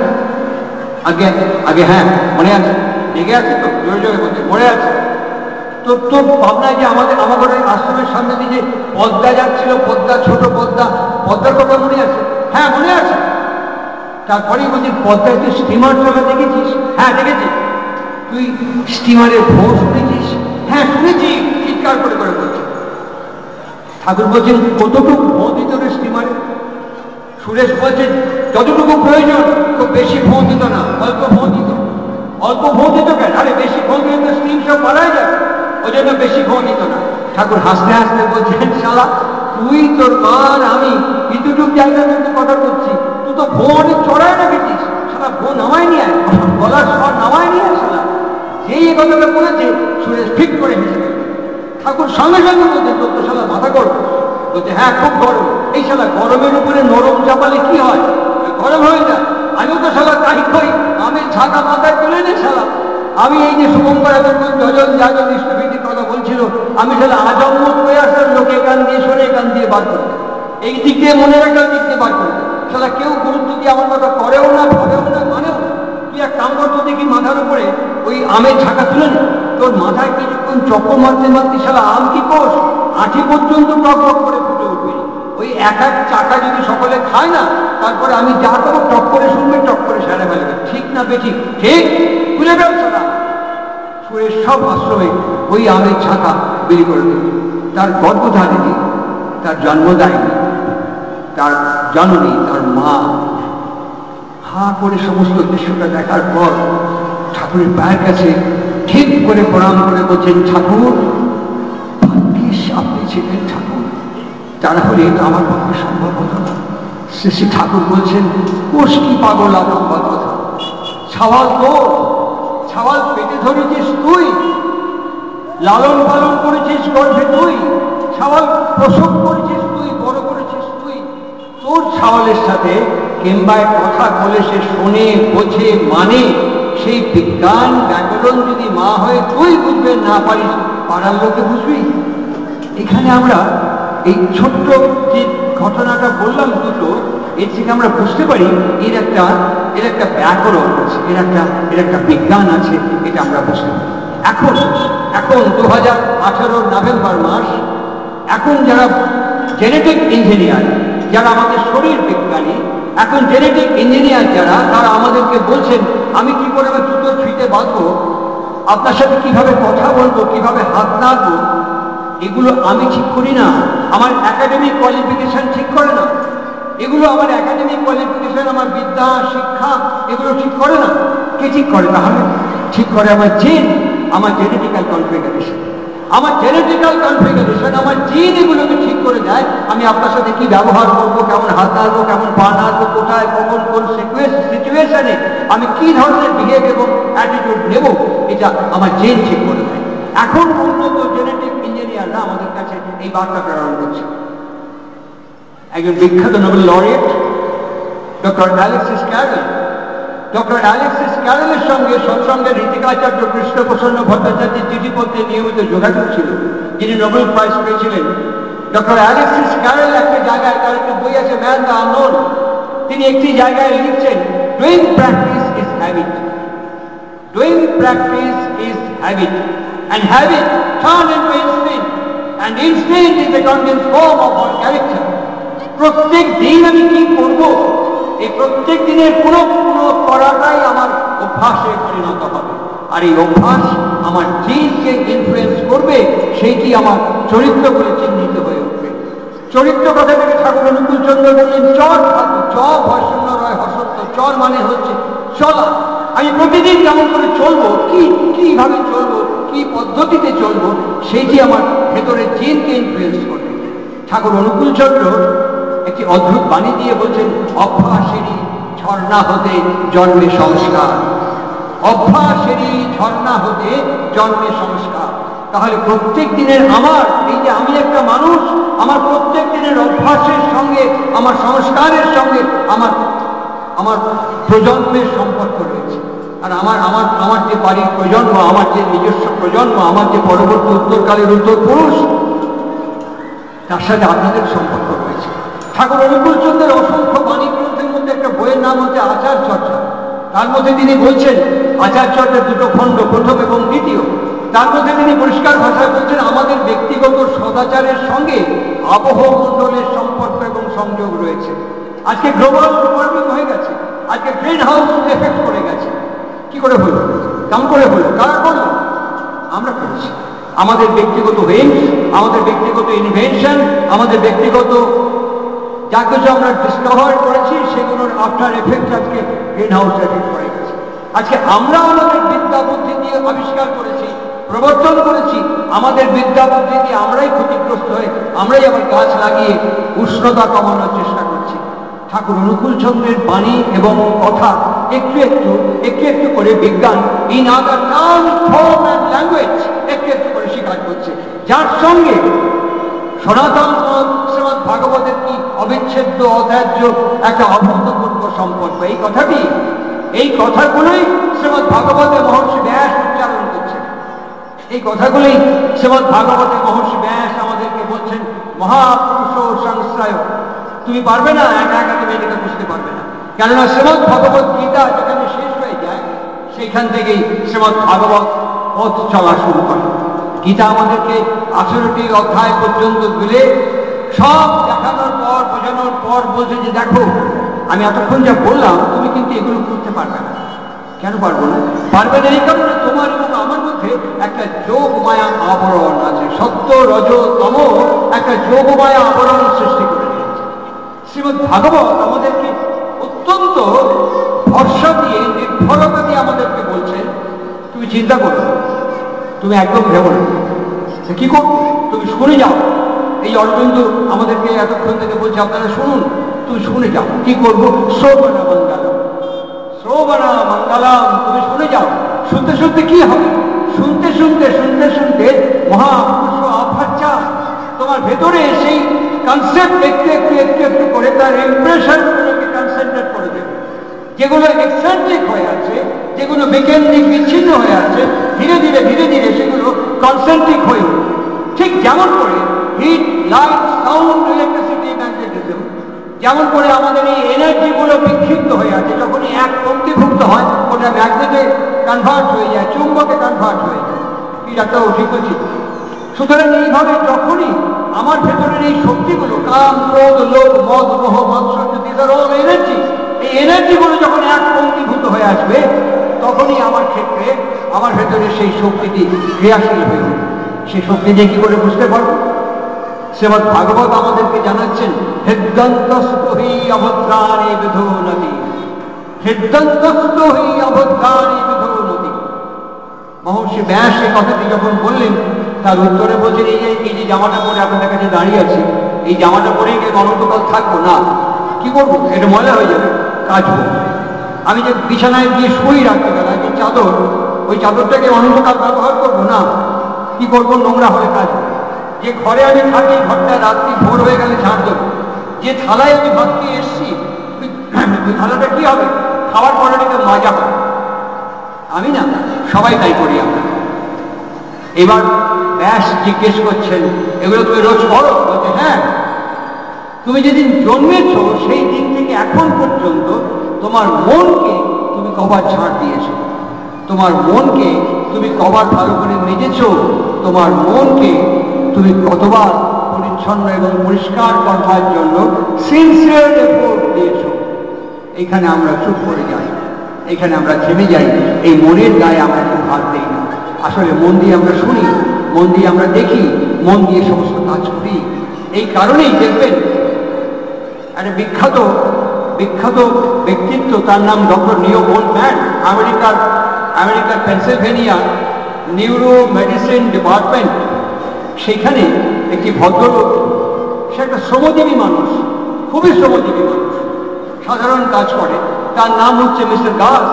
আগে আগে হ্যাঁ মনে আছে। লেগে আছে তো? জোরে জোরে বলছে মনে আছে। তোর তো ভাবনায় যে আমাদের আশ্রমের সামনে দিয়ে যে পদ্মা যাচ্ছিল, পদ্মা, ছোট পদ্মা, পদ্মার কথা মনে আছে? হ্যাঁ মনে আছে। তারপরেই বলছি পদ্মায় তুই স্টিমার চলা দেখেছিস? হ্যাঁ দেখেছি। তুই স্টিমারের ভোঁ শুনেছিস? হ্যাঁ শুনেছি। চিৎকার করে করে বলছে। ঠাকুর বলছেন কতটুকু ভোঁ দিত রে স্টিমারে? সুরেশ বলছেন যতটুকু প্রয়োজন, খুব বেশি ভোঁ দিত না, অল্প ভোঁ দিত। অল্প ভোঁ দিত কেন? আরে বেশি ভোঁ দিলে তো স্টিম সব পালায় যায়, ওই জন্য বেশি ভোঁ দিত না। ঠাকুর হাসতে হাসতে বলছেন শালা তুই তোর মান আমি এতটুকু জায়গায় কিন্তু কথা করছি, তুই তো ভোঁ অনেক চড়ায় রেখেছিস। শালা ভোঁ নামায় নিয়ে আয়, গলার স্বর নামায় নিয়ে আয়। শালা যেই এ কথাটা বলেছে সুরেশ ঠিক করে হেসে গেল। ঠাকুর সঙ্গে সঙ্গে বলছে তোর তো শালা মাথা গরম। বলছে হ্যাঁ খুব গরম। এই শালা গরমের উপরে নরম চাপালে কি হয়? গরম হয়ে যায়। আমিও তো শালা তাই করি, আমি ঝাঁকা মাথায় তুলে নে শালা। আমি এই যে শুভঙ্কর এতক্ষণ যজন যাজন ইষ্টভীতির কথা বলছিল, আমি শালা আজন্ম হয়ে আসার লোকে কান দিয়ে শোনে, কান দিয়ে বার করবে, এই দিক দিয়ে মনে রাখা, দিক দিয়ে বার করবে। শালা কেউ গুরুত্ব দিয়ে আমার কথা করেও না, ভাবেও না, মানেও না। তুই এক কাম করতো দেখি মাথার উপরে ওই আমের ঝাঁকা তুলে নে, তোর মাথায় কিছুক্ষণ চক্কর মারতে মারতে শালা আম কি কোষ আঠি পর্যন্ত টক টক করে ফুটে উঠবে। ওই এক এক চাকা যদি সকলে খায় না, তারপরে আমি যা করবো টক করে শুনবে, টক করে সেরে ফেলবে। ঠিক না বেঠিক? ঠিক। খুলে ফেল শালা। সুরেশ সব আশ্রমে ওই আমের ঝাঁকা বেরি করে দেবে। তার গর্ভধারিণী, তার জন্মদায়িনী, তার জননী, তার মা হা করে সমস্ত দৃশ্যটা দেখার পর ঠাকুরের পায়ের কাছে ঠিক করে প্রণাম করে বলছেন ঠাকুর ভাগ্যিস আপনি ছিলেন ঠাকুর, তারা হলে এটা আমার পক্ষে সম্ভব হতো না। শ্রী ঠাকুর বলছেন কোষ কি পাগল লম্বা কথা, ছাওয়াল তোর, ছাওয়াল পেটে ধরেছিস তুই, লালন পালন করেছিস গর্ভে তুই, ছাওয়াল প্রসব করেছিস তুই, বড় করেছিস তুই। তোর ছাওয়ালের সাথে কিংবা কথা বলে সে শোনে, বোঝে, মানে, সেই বিজ্ঞান ব্যাকরণ যদি মা হয়ে তুই বুঝবে না পারিস, পাড়ার লোকে বুঝবি? এখানে আমরা এই ছোট্ট যে ঘটনাটা বললাম দুটো, এর থেকে আমরা বুঝতে পারি এর একটা ব্যাকরণ আছে, এর একটা বিজ্ঞান আছে, এটা আমরা বুঝতে পারি। এখন 2018 নভেম্বর মাস, এখন যারা জেনেটিক ইঞ্জিনিয়ার, যারা আমাদের শরীর বিজ্ঞানী, এখন জেনেটিক ইঞ্জিনিয়ার যারা, তারা আমাদেরকে বলছেন আমি কি করে আমার জুতোর ফিতে বাঁধবো, আপনার সাথে কিভাবে কথা বলবো, কিভাবে হাত নাড়বো, এগুলো আমি ঠিক করি না, আমার একাডেমিক কোয়ালিফিকেশন ঠিক করে না। এগুলো আমার একাডেমিক কোয়ালিফিকেশন, আমার বিদ্যা, শিক্ষা, এগুলো ঠিক করে না। কে ঠিক করে? তাহলে ঠিক করে আমার জিন, আমার জেনেটিক্যাল কনফিগারেশন। আমার জেনেটিক্যাল কনফিগারেশন, আমার জিন এগুলোকে ঠিক করে দেয় আমি আপনার সাথে কি ব্যবহার করবো, কেমন হাত নাড়বো, কেমন পা নাড়বো, কোথায়, কখন, কোন সিচুয়েশনে আমি কি ধরনের বিহেভ এবং অ্যাটিটিউড নেব, এটা আমার জিন ঠিক করে দেয়। এখন উন্নত জেনেটিক ইঞ্জিনিয়াররা আমাদের কাছে এই বার্তা প্রেরণ করছে। একজন বিখ্যাত Nobel laureate doctor Alexis Carrel, doctor Alexis ক্যারলের সঙ্গে সৎসঙ্গের ঋতিকাচার্য কৃষ্ণপ্রসন্ন ভট্টাচার্যের চিঠিপত্রে নিয়মিত যোগাযোগ ছিল, যিনি নোবেল প্রাইজ পেয়েছিলেন। ডক্টর অ্যালেক্সিস ক্যারল একটা জায়গায়, তার একটি বই আছে ম্যান দ্য আননোন, তিনি একটি জায়গায় লিখছেন doing practice is habit, Doing practice is habit, and habit turn into instinct, and instinct is the condensed form of our character. প্রত্যেক দিন আমি কি করব, এই প্রত্যেক দিনের পুরো করাটাই আমার অভ্যাসে পরিণত হবে, আর এই অভ্যাস আমার জিনকে ইনফ্লুয়েন্স করবে, সেইটি আমার চরিত্র বলে চিহ্নিত হয়ে উঠবে। চরিত্র কথা থেকে ঠাকুর অনুকূল চন্দ্র বললেন চর ধাতু, চ ভয়শূন্য রয় হসত্ব, চর মানে হচ্ছে চলা। আমি প্রতিদিন কেমন করে চলবো, কিভাবে চলবো, কি পদ্ধতিতে চলবো, সেইটি আমার ভেতরের জিনকে ইনফ্লুয়েন্স করবে। ঠাকুর অনুকূল চন্দ্র একটি অদ্ভুত বাণী দিয়ে বলছেন, অভ্যাসেরই ঝর্ণা হতে জন্মে সংস্কার, অভ্যাসেরই ঝর্ণা হতে জন্মে সংস্কার। তাহলে প্রত্যেক দিনের আমার এই যে আমি একটা মানুষ, আমার প্রত্যেক দিনের অভ্যাসের সঙ্গে, আমার সংস্কারের সঙ্গে আমার প্রজন্মের সম্পর্ক রয়েছে। আর আমার যে বাড়ির প্রজন্ম, আমার যে নিজস্ব প্রজন্ম, আমার যে পরবর্তী উত্তরকালের উত্তর পুরুষ, তার সাথে আপনাদের সম্পর্ক রয়েছে। ঠাকুর অনুকূল চন্দ্রের অসংখ্য বাণী গ্রন্থের মধ্যে একটা বইয়ের নাম হচ্ছে আচার চর্চা। তার মধ্যে তিনি বলছেন আচার চর্চার দুটো খণ্ড, প্রথম এবং দ্বিতীয়। তার মধ্যে তিনি পরিষ্কার ভাষায় বলছেন আমাদের ব্যক্তিগত সদাচারের সঙ্গে আবহমণ্ডলের সম্পর্ক এবং সংযোগ রয়েছে। আজকে গ্লোবাল ওয়ার্মিং হয়ে গেছে, আজকে গ্রিন হাউস এফেক্ট করে গেছে। কি করে হলো, কেমন করে হলো, কারা করলো? আমরা করেছি। আমাদের ব্যক্তিগত হুইমস, আমাদের ব্যক্তিগত ইনভেনশন, আমাদের ব্যক্তিগত যা কিছু আমরা ডিসকভার করেছি, সেগুলোর আফটার এফেক্ট আজকে গ্রিন হাউস এফেক্ট করে গেছে। আজকে আমরা আমাদের বিদ্যা বুদ্ধি দিয়ে আবিষ্কার করেছি, প্রবর্তন করেছি, আমাদের বিদ্যা বুদ্ধি দিয়ে আমরাই ক্ষতিগ্রস্ত হয়ে আমরাই আবার গাছ লাগিয়ে উষ্ণতা কমানোর চেষ্টা করছি। ঠাকুর অনুকূল চন্দ্রের বাণী এবং কথা একটু একটু করে বিজ্ঞান in other term, form and language একটু করে স্বীকার করছে, যার সঙ্গে সনাতন শ্রীমৎ ভাগবতের কি অবিচ্ছেদ্য অত্যাজ্য একটা অভূতপূর্ব সম্পর্ক। এই কথাগুলোই শ্রীমৎ ভাগবতে মহর্ষি ব্যাস উচ্চারণ করছেন। এই কথাগুলোই শ্রীমৎ ভাগবতে মহর্ষি ব্যাস আমাদেরকে বলছেন, মহাপুরুষ সংশ্রয়, তুমি পারবে না, একা তুমি এটাকে বুঝতে পারবে না। কেননা শ্রীমৎ ভগবত গীতা যেখানে শেষ হয়ে যায়, সেইখান থেকেই শ্রীমৎ ভাগবত পথ চলা শুরু করে। গীতা আমাদেরকে 18টি অধ্যায় পর্যন্ত গেলে সব দেখানোর পর, বোঝানোর পর বলছে যে দেখো আমি এতক্ষণ যা বললাম তুমি কিন্তু এগুলো করতে পারবে না। কেন পারবো না? পারবে না এই কারণে তোমার এবং আমার মধ্যে একটা যোগ মায়া আবরণ আছে, সত্য রজ তম একটা যোগ মায়া আবরণ সৃষ্টি করে দিয়েছে। শ্রীমৎ ভাগবত আমাদেরকে অত্যন্ত ভরসা দিয়ে, নির্ভরতা দিয়ে আমাদেরকে বলছেন তুমি চিন্তা করো, তুমি একদম ভেবো না, কি করবো তুমি শুনে যাও। এই অরবিন্দ আমাদেরকে এতক্ষণ থেকে বলছে আপনারা শুনুন, তুমি শুনে যাও। কি করবো? শ্রবণ মঙ্গলম, শ্রবণ মঙ্গলম, তুমি শুনে যাও। শুনতে শুনতে কি হবে? শুনতে শুনতে মহাপুরুষ অভাচ্ছা তোমার ভেতরে সেই কনসেপ্ট একটু করে তার ইমপ্রেশনগুলোকে কনসেন্ট্রেট করে দেবে। যেগুলো এক্সেন্ট্রিক হয়ে আছে, যেগুলো বিকেন্দ্রিক বিচ্ছিন্ন হয়ে আছে, ধীরে ধীরে সেগুলো কনসেন্ট্রিক হয়ে উঠবে। ঠিক যেমন করে heat, light, sound, electricity, magnetism, যেমন করে আমাদের এই এনার্জিগুলো বিক্ষিপ্ত হয়ে আছে, যখনই এক পঙ্ক্তিভুক্ত হয় ওটা ম্যাগনেটে কনভার্ট হয়ে যায়, চুম্বকে কনভার্ট হয়ে যায়। কি ডাক্তার ঠিক বলছি? সুতরাং এইভাবে যখনই আমার ভেতরের এই শক্তিগুলো, কাম, ক্রোধ, লোভ, মদ, মোহ, মৎসর্য, দিদার এনার্জি, এই এনার্জিগুলো যখন এক পঙ্ক্তিভূত হয়ে আসবে, তখনই আমার ক্ষেত্রে আমার ভেতরে সেই শক্তিটি ক্রিয়াশীল হয়ে উঠবে। সেই শক্তি দিয়ে কি করে বুঝতে পারবো? শ্রীমৎ ভাগবত আমাদেরকে জানাচ্ছেন, হৃদন্তস্থ হি অভদ্রাণি বিধুনতি, হৃদন্তস্থ হি অভদ্রাণি বিধুনতি। মহর্ষি ব্যাস এই কথাটি যখন বললেন, তার উত্তরে বলছেন, এই যে জামাটা পরে আপনাদের কাছে দাঁড়িয়ে আছি, এই জামাটা পরেই কি অনন্তকাল থাকবো না? কি করবো? এটা ময়লা হয়ে যাবে, কাচবো। আমি যে বিছানায় গিয়ে শুই রাত্রিবেলায়, যে চাদর, ওই চাদরটাকে অনন্তকাল ব্যবহার করবো না। কি করবো? নোংরা হলে কাচবো। যে ঘরে আমি থাকি, ঘরটা রাত্রি ভোর হয়ে গেলে ঝাঁট দেবো। যে থালায় আমি ভাত খেয়ে এসছি, ওই থালাটা কি হবে? খাওয়ার পরে একটা মজা হবে। আমি না, সবাই তাই করি আমরা। এবার ব্যাস জিজ্ঞেস করছেন, এগুলো তুমি রোজ করো? বলছে হ্যাঁ। তুমি যেদিন জন্মেছ সেই দিন থেকে এখন পর্যন্ত তোমার মনকে তুমি কবার ছাড় দিয়েছো? তো তোমার মনকে তুমি কবার ভালো করে মেজেছ, তোমার মনকে তুমি কতবার পরিচ্ছন্ন এবং পরিষ্কার করবার জন্য সিনসিয়ার এফোর্ট দিয়েছ। এখানে আমরা চুপ করে যাই, এখানে আমরা থেমে যাই, এই মনের গায়ে আমরা একটু হাত দিই না। আসলে মন দিয়ে আমরা শুনি, মন দিয়ে আমরা দেখি, মন দিয়ে সমস্ত কাজ করি। এই কারণেই দেখবেন একটা বিখ্যাত ব্যক্তিত্ব, তার নাম ডক্টর নিও গোল্ডম্যান, আমেরিকার পেনসিলভেনিয়া নিউরো মেডিসিন ডিপার্টমেন্ট, সেখানে একটি ভদ্রলোক, সে একটা শ্রমজীবী মানুষ, খুবই শ্রমজীবী মানুষ, সাধারণ কাজ করে। তার নাম হচ্ছে মিস্টার গাস,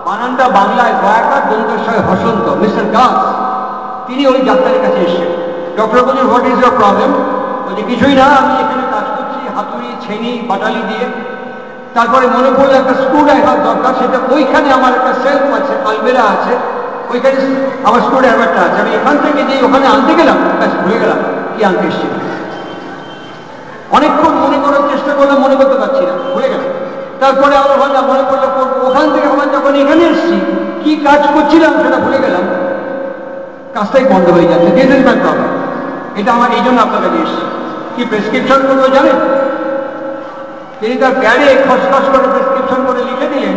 বানানটা বাংলায় দয়াকার দন্তস্বয় হসন্ত, মিস্টার গাস। তিনি ওই ডাক্তারের কাছে এসেছেন। ডক্টর বলছেন, হোয়াট ইজ ইয়োর প্রবলেম? বলছে, কিছুই না, আমি এখানে কাজ করছি হাতুড়ি ছেনি বাটালি দিয়ে। তারপরে মনে পড়লো একটা স্ক্রু ড্রাইভার দরকার, সেটা ওইখানে আমার একটা সেলফ আছে, আলমেরা আছে, ওইখানে আমার স্ক্রু ড্রাইভারটা আছে। আমি এখান থেকে যে ওখানে আনতে গেলাম, ব্যাস ভুলে গেলাম কি আনতে এসেছিলাম। অনেকক্ষণ মনে করার চেষ্টা করলাম, মনে করতে পারছি না, ভুলে গেলাম। তারপরে আবার ভাবলাম, মনে করলে ওখান থেকে আবার যখন এখানে এসেছি কি কাজ করছিলাম সেটা ভুলে গেলাম, কাজটাই বন্ধ হয়ে যাচ্ছে। This is my problem. এটা আমার এই জন্য আপনার কাছে এসেছি। কি প্রেসক্রিপশন করবো জানেন? তিনি তার প্যাডে খসখস করে প্রেসক্রিপশন করে লিখে দিলেন,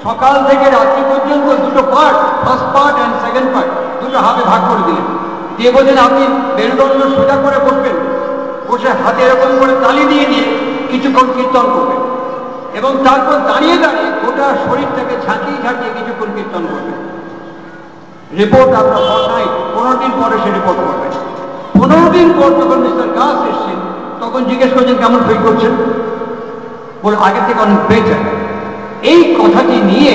সকাল থেকে রাত্রি পর্যন্ত দুটো part, first part and second part, দুটো হাতে ভাগ করে দিলেন। দিয়ে বলছেন, আপনি মেরুদণ্ড সোজা করে বসবেন, বসে হাতে এরকম করে তালি দিয়ে দিয়ে কিছুক্ষণ কীর্তন করবেন, এবং তারপর দাঁড়িয়ে দাঁড়িয়ে গোটা শরীরটাকে ঝাঁকিয়ে ঝাঁকিয়ে কিছুক্ষণ কীর্তন করবেন। রিপোর্ট আপনার ফরনাইট, 15 দিন পরে সে রিপোর্ট করবেন। 15 দিন পর যখন মিস্টার গাস এসছেন, তখন জিজ্ঞেস করছেন, কেমন ফিল করছেন? বলে, আগের থেকে অনেক বেটার। এই কথাটি নিয়ে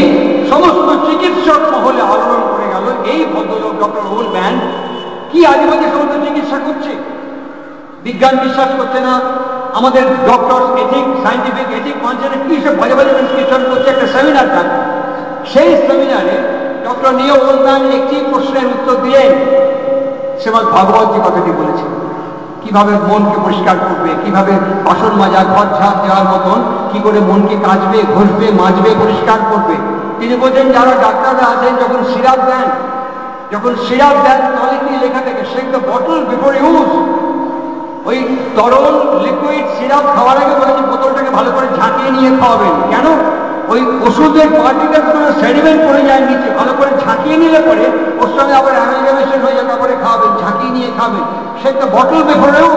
সমস্ত চিকিৎসক মহলে আলোড়ন করে গেল। এই ভদ্রলোক ডক্টর গোল্ডম্যান কি আজেবাজে সমস্ত চিকিৎসা করছে, বিজ্ঞান বিশ্বাস করছে না, আমাদের ডক্টর এথিক, সায়েন্টিফিক এথিক মানছে না, কি সব বাজে বাজে প্রেসক্রিপশন করছে। একটা সেমিনার থাকে, সেই সেমিনারে ডক্টর নিও গোল্ডম্যান একটি প্রশ্নের উত্তর দিলেন। শ্রীমদ্ ভাগবত যে কথাটি বলেছে, কিভাবে মনকে পরিষ্কার করবে, কিভাবে বাসন মাজা, ঘর ঝাড় দেওয়ার মতন কি করে মনকে কাচবে, ঘষবে, মাজবে, পরিষ্কার করবে। তিনি বলছেন, যারা ডাক্তাররা আছেন যখন সিরাপ দেন, তাহলে কি লেখা থাকে, shake the bottle before use. ওই তরল লিকুইড সিরাপ খাওয়ার আগে বলেছে বোতলটাকে ভালো করে ঝাঁকিয়ে নিয়ে খাওয়াবেন। কেন? ওই ওষুধের পার্টিকেলসগুলো সেডিমেন্ট করে যায় নিচে, ভালো করে ঝাঁকিয়ে নিলে পরে ওর সঙ্গে আবার অ্যামালগামেশন হয়ে যায়, তারপরে খাওয়াবেন, ঝাঁকিয়ে নিয়ে খাবেন। সে একটা বটল বেফোরেও।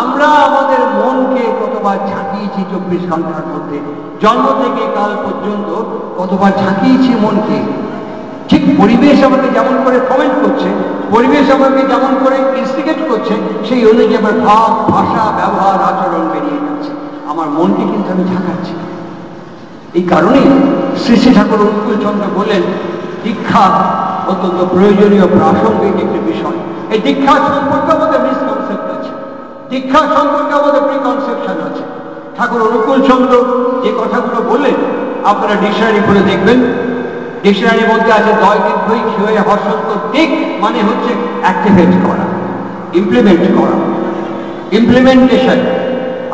আমরা আমাদের মনকে কতবার ঝাঁকিয়েছি 24 ঘন্টার মধ্যে, জন্ম থেকে কাল পর্যন্ত কতবার ঝাঁকিয়েছি মনকে। ঠিক পরিবেশ আমাকে যেমন করে কমেন্ট করছে, পরিবেশ আমাকে যেমন করে ইনস্টিগেট করছে, সেই অনুযায়ী আমার ভাব, ভাষা, ব্যবহার, আচরণ বেরিয়ে যাচ্ছে। আমার মনকে কিন্তু আমি ঝাঁকাচ্ছি। এই কারণেই শ্রী শ্রী ঠাকুর অনুকূলচন্দ্র বললেন, দীক্ষা অত্যন্ত প্রয়োজনীয়, প্রাসঙ্গিক একটি বিষয়। এই দীক্ষা সম্পর্কে আমাদের মিসকনসেপ্ট আছে, দীক্ষা সম্পর্কে আমাদের প্রিকনসেপশন আছে। ঠাকুর অনুকূলচন্দ্র যে কথাগুলো বললেন, আপনারা ডিকশনারি খুলে দেখবেন। ডিকশনারির মধ্যে আছে দয় দীর্ঘই ক্ষয় হর্ষন্ত। দিক মানে হচ্ছে অ্যাক্টিভেট করা, ইমপ্লিমেন্ট করা, ইমপ্লিমেন্টেশন।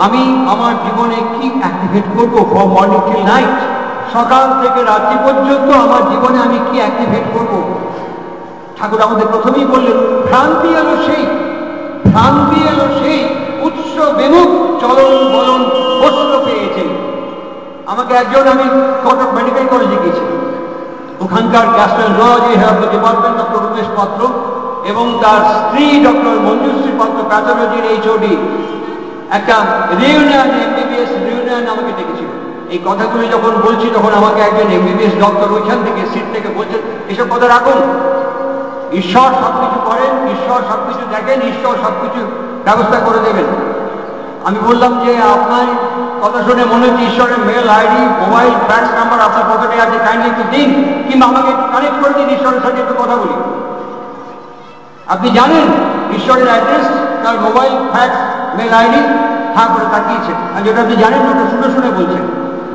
আমি আমার জীবনে কি অ্যাক্টিভেট করবো ফর মর্নিং টিল নাইট, সকাল থেকে রাত্রি পর্যন্ত আমার জীবনে আমি কি অ্যাক্টিভেট করব। ঠাকুর আমাদের প্রথমেই বললেন, ভ্রান্তি এলো সেই উৎস বিমুখ চলন বলন বস্ত্র পেয়েছে। আমাকে একজন, আমি কটক মেডিকেল কলেজে গেছি, ওখানকার gastroenterology health department doctor Rupesh পাত্র এবং তার স্ত্রী ডক্টর মঞ্জুশ্রী পাত্র প্যাথোলজির এইচওডি একটা রিউনিয়ন, এমবিবিএস রিউনিয়ন আমাকে ডেকেছিল। এই কথাগুলি যখন বলছি তখন আমাকে একজন এমবিবিএস ডক্টর ওইখান থেকে সিট থেকে বলছেন, এসব কথা রাখুন, ঈশ্বর সবকিছু করেন, ঈশ্বর সবকিছু দেখেন, ঈশ্বর সবকিছু ব্যবস্থা করে দেবেন। আমি বললাম যে আপনার কথা শুনে মনে হচ্ছে ঈশ্বরের mail ID, mobile, fax number আপনার পকেটে আছে, কাইন্ডলি একটু দিন, কিংবা আমাকে একটু কানেক্ট করে দিন, ঈশ্বরের সাথে একটু কথা বলি। আপনি জানেন ঈশ্বরের অ্যাড্রেস, তার মোবাইল, ফ্যাক্স, মেল আইডি? হ্যাঁ করে তাকিয়েছেন। আর যেটা আপনি জানেন ওটা শুনে শুনে বলছেন।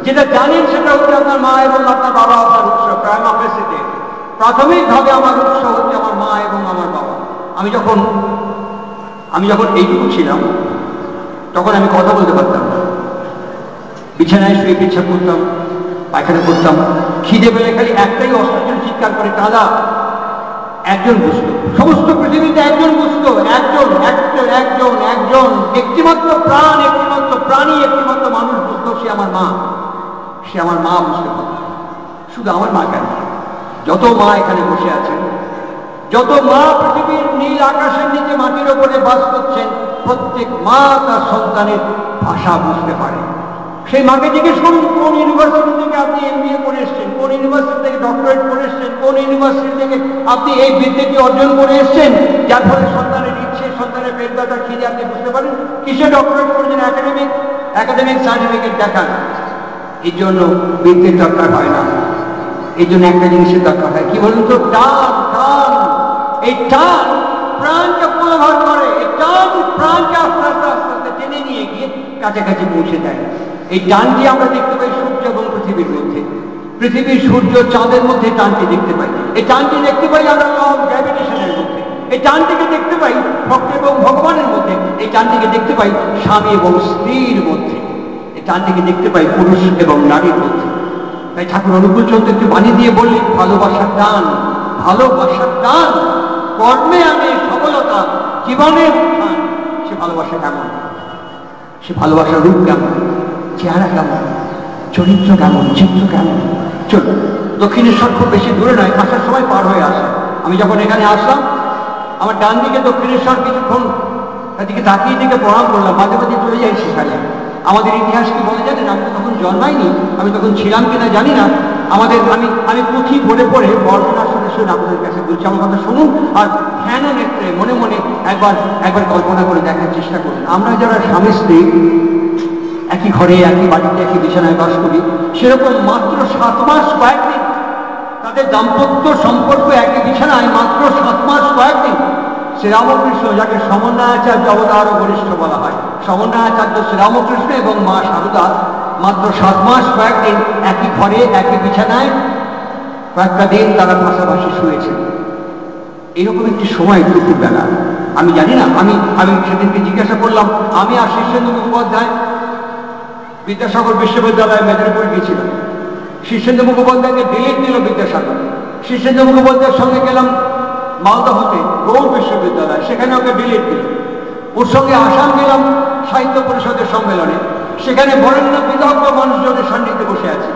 যেটা জানেন সেটা হচ্ছে আপনার মা এবং আপনার বাবা আপনার উৎস। প্রাইমা ফেসিতে প্রাথমিকভাবে আমার উৎস হচ্ছে আমার মা এবং আমার বাবা। আমি যখন এইটুকু ছিলাম তখন আমি কথা বলতে পারতাম না, বিছানায় শুয়ে পেচ্ছাপ করতাম, পায়খানা করতাম, খিদে পেলে খালি একটাই অস্ত্রের জন্য চিৎকার করে কাঁদা। একজন বুঝতো, সমস্ত পৃথিবীতে একজন বুঝতো, একজন একজন একজন একজন একটিমাত্র প্রাণ, একটিমাত্র প্রাণী, একটিমাত্র মানুষ বুঝতো, সে আমার মা। সে আমার মা বুঝতে পারত। শুধু আমার মা কেন, যত মা এখানে বসে আছেন, যত মা পৃথিবীর নীল আকাশের নিচে মাটির ওপরে বাস করছেন, প্রত্যেক মা তার সন্তানের ভাষা বুঝতে পারে। সেই মাকে জিজ্ঞেস করুন, কোন ইউনিভার্সিটি থেকে আপনি MBA করে এসছেন, কোন ইউনিভার্সিটি থেকে ডক্টরেট করে এসছেন, কোন ইউনিভার্সিটি থেকে আপনি এই বিদ্যাটি অর্জন করে এসছেন, যার ফলে সন্তানের ইচ্ছে, সন্তানের পেট ব্যথা, খিদে আপনি বুঝতে পারেন। কিসে ডক্টরেট করেছেন? একাডেমিক সার্টিফিকেট দেখান। এই জন্য বিদ্যের দরকার হয় না, এই জন্য একটা জিনিসের দরকার হয়, কি বলুন তো? টান। টান, এই টান প্রাণকে পুনর্ভার করে, এই টান প্রাণকে আস্তে আস্তে আস্তে আস্তে টেনে নিয়ে গিয়ে কাছাকাছি পৌঁছে দেয়। এই টানটি আমরা দেখতে পাই সূর্য এবং পৃথিবীর মধ্যে, পৃথিবীর সূর্য চাঁদের মধ্যে টানটি দেখতে পাই। এই টানটি দেখতে পাই আমরা ল অফ গ্র্যাভিটেশনের মধ্যে, এই টানটিকে দেখতে পাই ভক্ত এবং ভগবানের মধ্যে, এই টানটিকে দেখতে পাই স্বামী এবং স্ত্রীর মধ্যে, এই টানটিকে দেখতে পাই পুরুষ এবং নারীর মধ্যে। তাই ঠাকুর অনুকূল চন্দ্র একটু বাণী দিয়ে বললেন, ভালোবাসার টান, ভালোবাসার টান, কর্মে আনে সফলতা, জীবনের টান। সে ভালোবাসা কেমন? সে ভালোবাসার রূপ কেমন, চেহারা কেমন, চরিত্র কেমন, চিত্র কেমন? চল, দক্ষিণেশ্বর খুব বেশি দূরে নয়, আসার সময় পার হয়ে আসা। আমি যখন এখানে আসলাম, আমার ডান দিকে দক্ষিণেশ্বর, কিছুক্ষণ এদিকে তাকিয়ে দিকে প্রণাম করলাম, মাঝে মাঝে চলে যাই সেখানে। আমাদের ইতিহাস কি বলে জানেন? আমি তো তখন জন্মাইনি, আমি তখন ছিলাম কিনা জানি না। আমি পুঁথি পড়ে পড়ে বর্ণনা শুনে শুনে আপনাদের কাছে বলছি, আমার কথা শুনুন, আর ধ্যান নেত্রে মনে মনে একবার কল্পনা করে দেখার চেষ্টা করুন। আমরা যারা স্বামী স্ত্রী একই ঘরে, একই বাড়িতে, একই বিছানায় বাস করি, সেরকম মাত্র 7 মাস কয়েকদিন তাদের দাম্পত্য সম্পর্ক, একই বিছানায় মাত্র 7 মাস কয়েকদিন। শ্রীরামকৃষ্ণ, যাকে সমন্বয়াচার্য অবতার বরিষ্ঠ বলা হয়, সমন্বয়াচার্য শ্রীরামকৃষ্ণ এবং মা সারদা মাত্র 7 মাস কয়েকদিন একই ঘরে, একই বিছানায় কয়েকটা দিন তারা পাশাপাশি শুয়েছেন। এরকম একটি সময় দুপুরবেলা, আমি জানি না, আমি সেদিনকে জিজ্ঞাসা করলাম, আমি আর শীর্ষেন্দু মুখোপাধ্যায় বিদ্যাসাগর বিশ্ববিদ্যালয়ে মেদিনীপুরে গিয়েছিলাম। শীর্ষেন্দু মুখোপাধ্যায়কে ডিলিট দিল বিদ্যাসাগর। শীর্ষেন্দু মুখোপাধ্যায়ের সঙ্গে গেলাম মালদহতে গৌড় বিশ্ববিদ্যালয়, সেখানে ওকে ডিলিট দিল। ওর সঙ্গে আসাম গেলাম সাহিত্য পরিষদের সম্মেলনে, সেখানে বরেণ্য বিদগ্ধ মানুষজনের সান্নিধ্যে বসে আছে।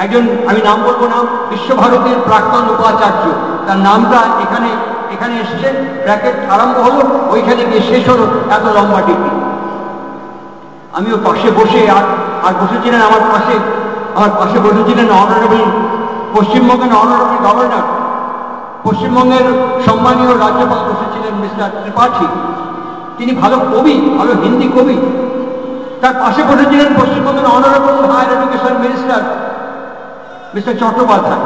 একজন, আমি নাম বলবো না, বিশ্বভারতীর প্রাক্তন উপাচার্য, তার নামটা এখানে এসছে, ব্র্যাকেট আরম্ভ হলো, ওইখানে গিয়ে শেষ হলো, এত লম্বা ডিগ্রি। আমি ওর পাশে বসে আর বসেছিলেন আমার পাশে বসেছিলেন অনারেবল, পশ্চিমবঙ্গের অনারেবল গভর্নর, পশ্চিমবঙ্গের সম্মানীয় রাজ্যপাল বসেছিলেন মিস্টার ত্রিপাঠী। তিনি ভালো কবি, ভালো হিন্দি কবি। তার পাশে বসেছিলেন পশ্চিমবঙ্গের honourable higher education minister mister Chattopadhyay.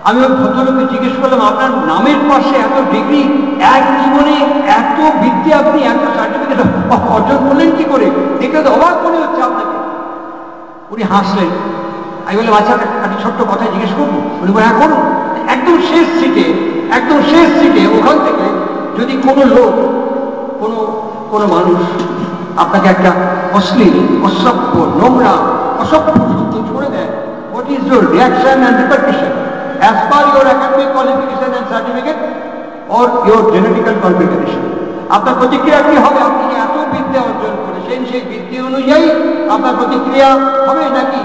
আমি ওই ভদ্রলোককে জিজ্ঞেস করলাম, আপনার নামের পাশে এত ডিগ্রি, এক জীবনে এত বিদ্যে, আপনি এত সার্টিফিকেট অর্জন করলেন কি করে? দেখে তো অবাক মনে হচ্ছে আপনাকে। উনি হাসলেন। আমি বললাম, আচ্ছা একটা ছোট্ট কথা জিজ্ঞেস করবো? উনি বলে, হ্যাঁ করুন। একদম শেষ সিটে ওখান থেকে যদি কোনো লোক, কোনো মানুষ আপনাকে একটা অশ্লীল, অসভ্য, নোংরা, অসভ্য শব্দ ছড়ে দেয়, what is your reaction and repercussion as per your academic qualification and certificate or your genetical configuration? আপনার প্রতিক্রিয়া কি হবে? আপনি এত বিদ্যা অর্জন করেছেন, সেই বিদ্যা অনুযায়ী আপনার প্রতিক্রিয়া হবে, নাকি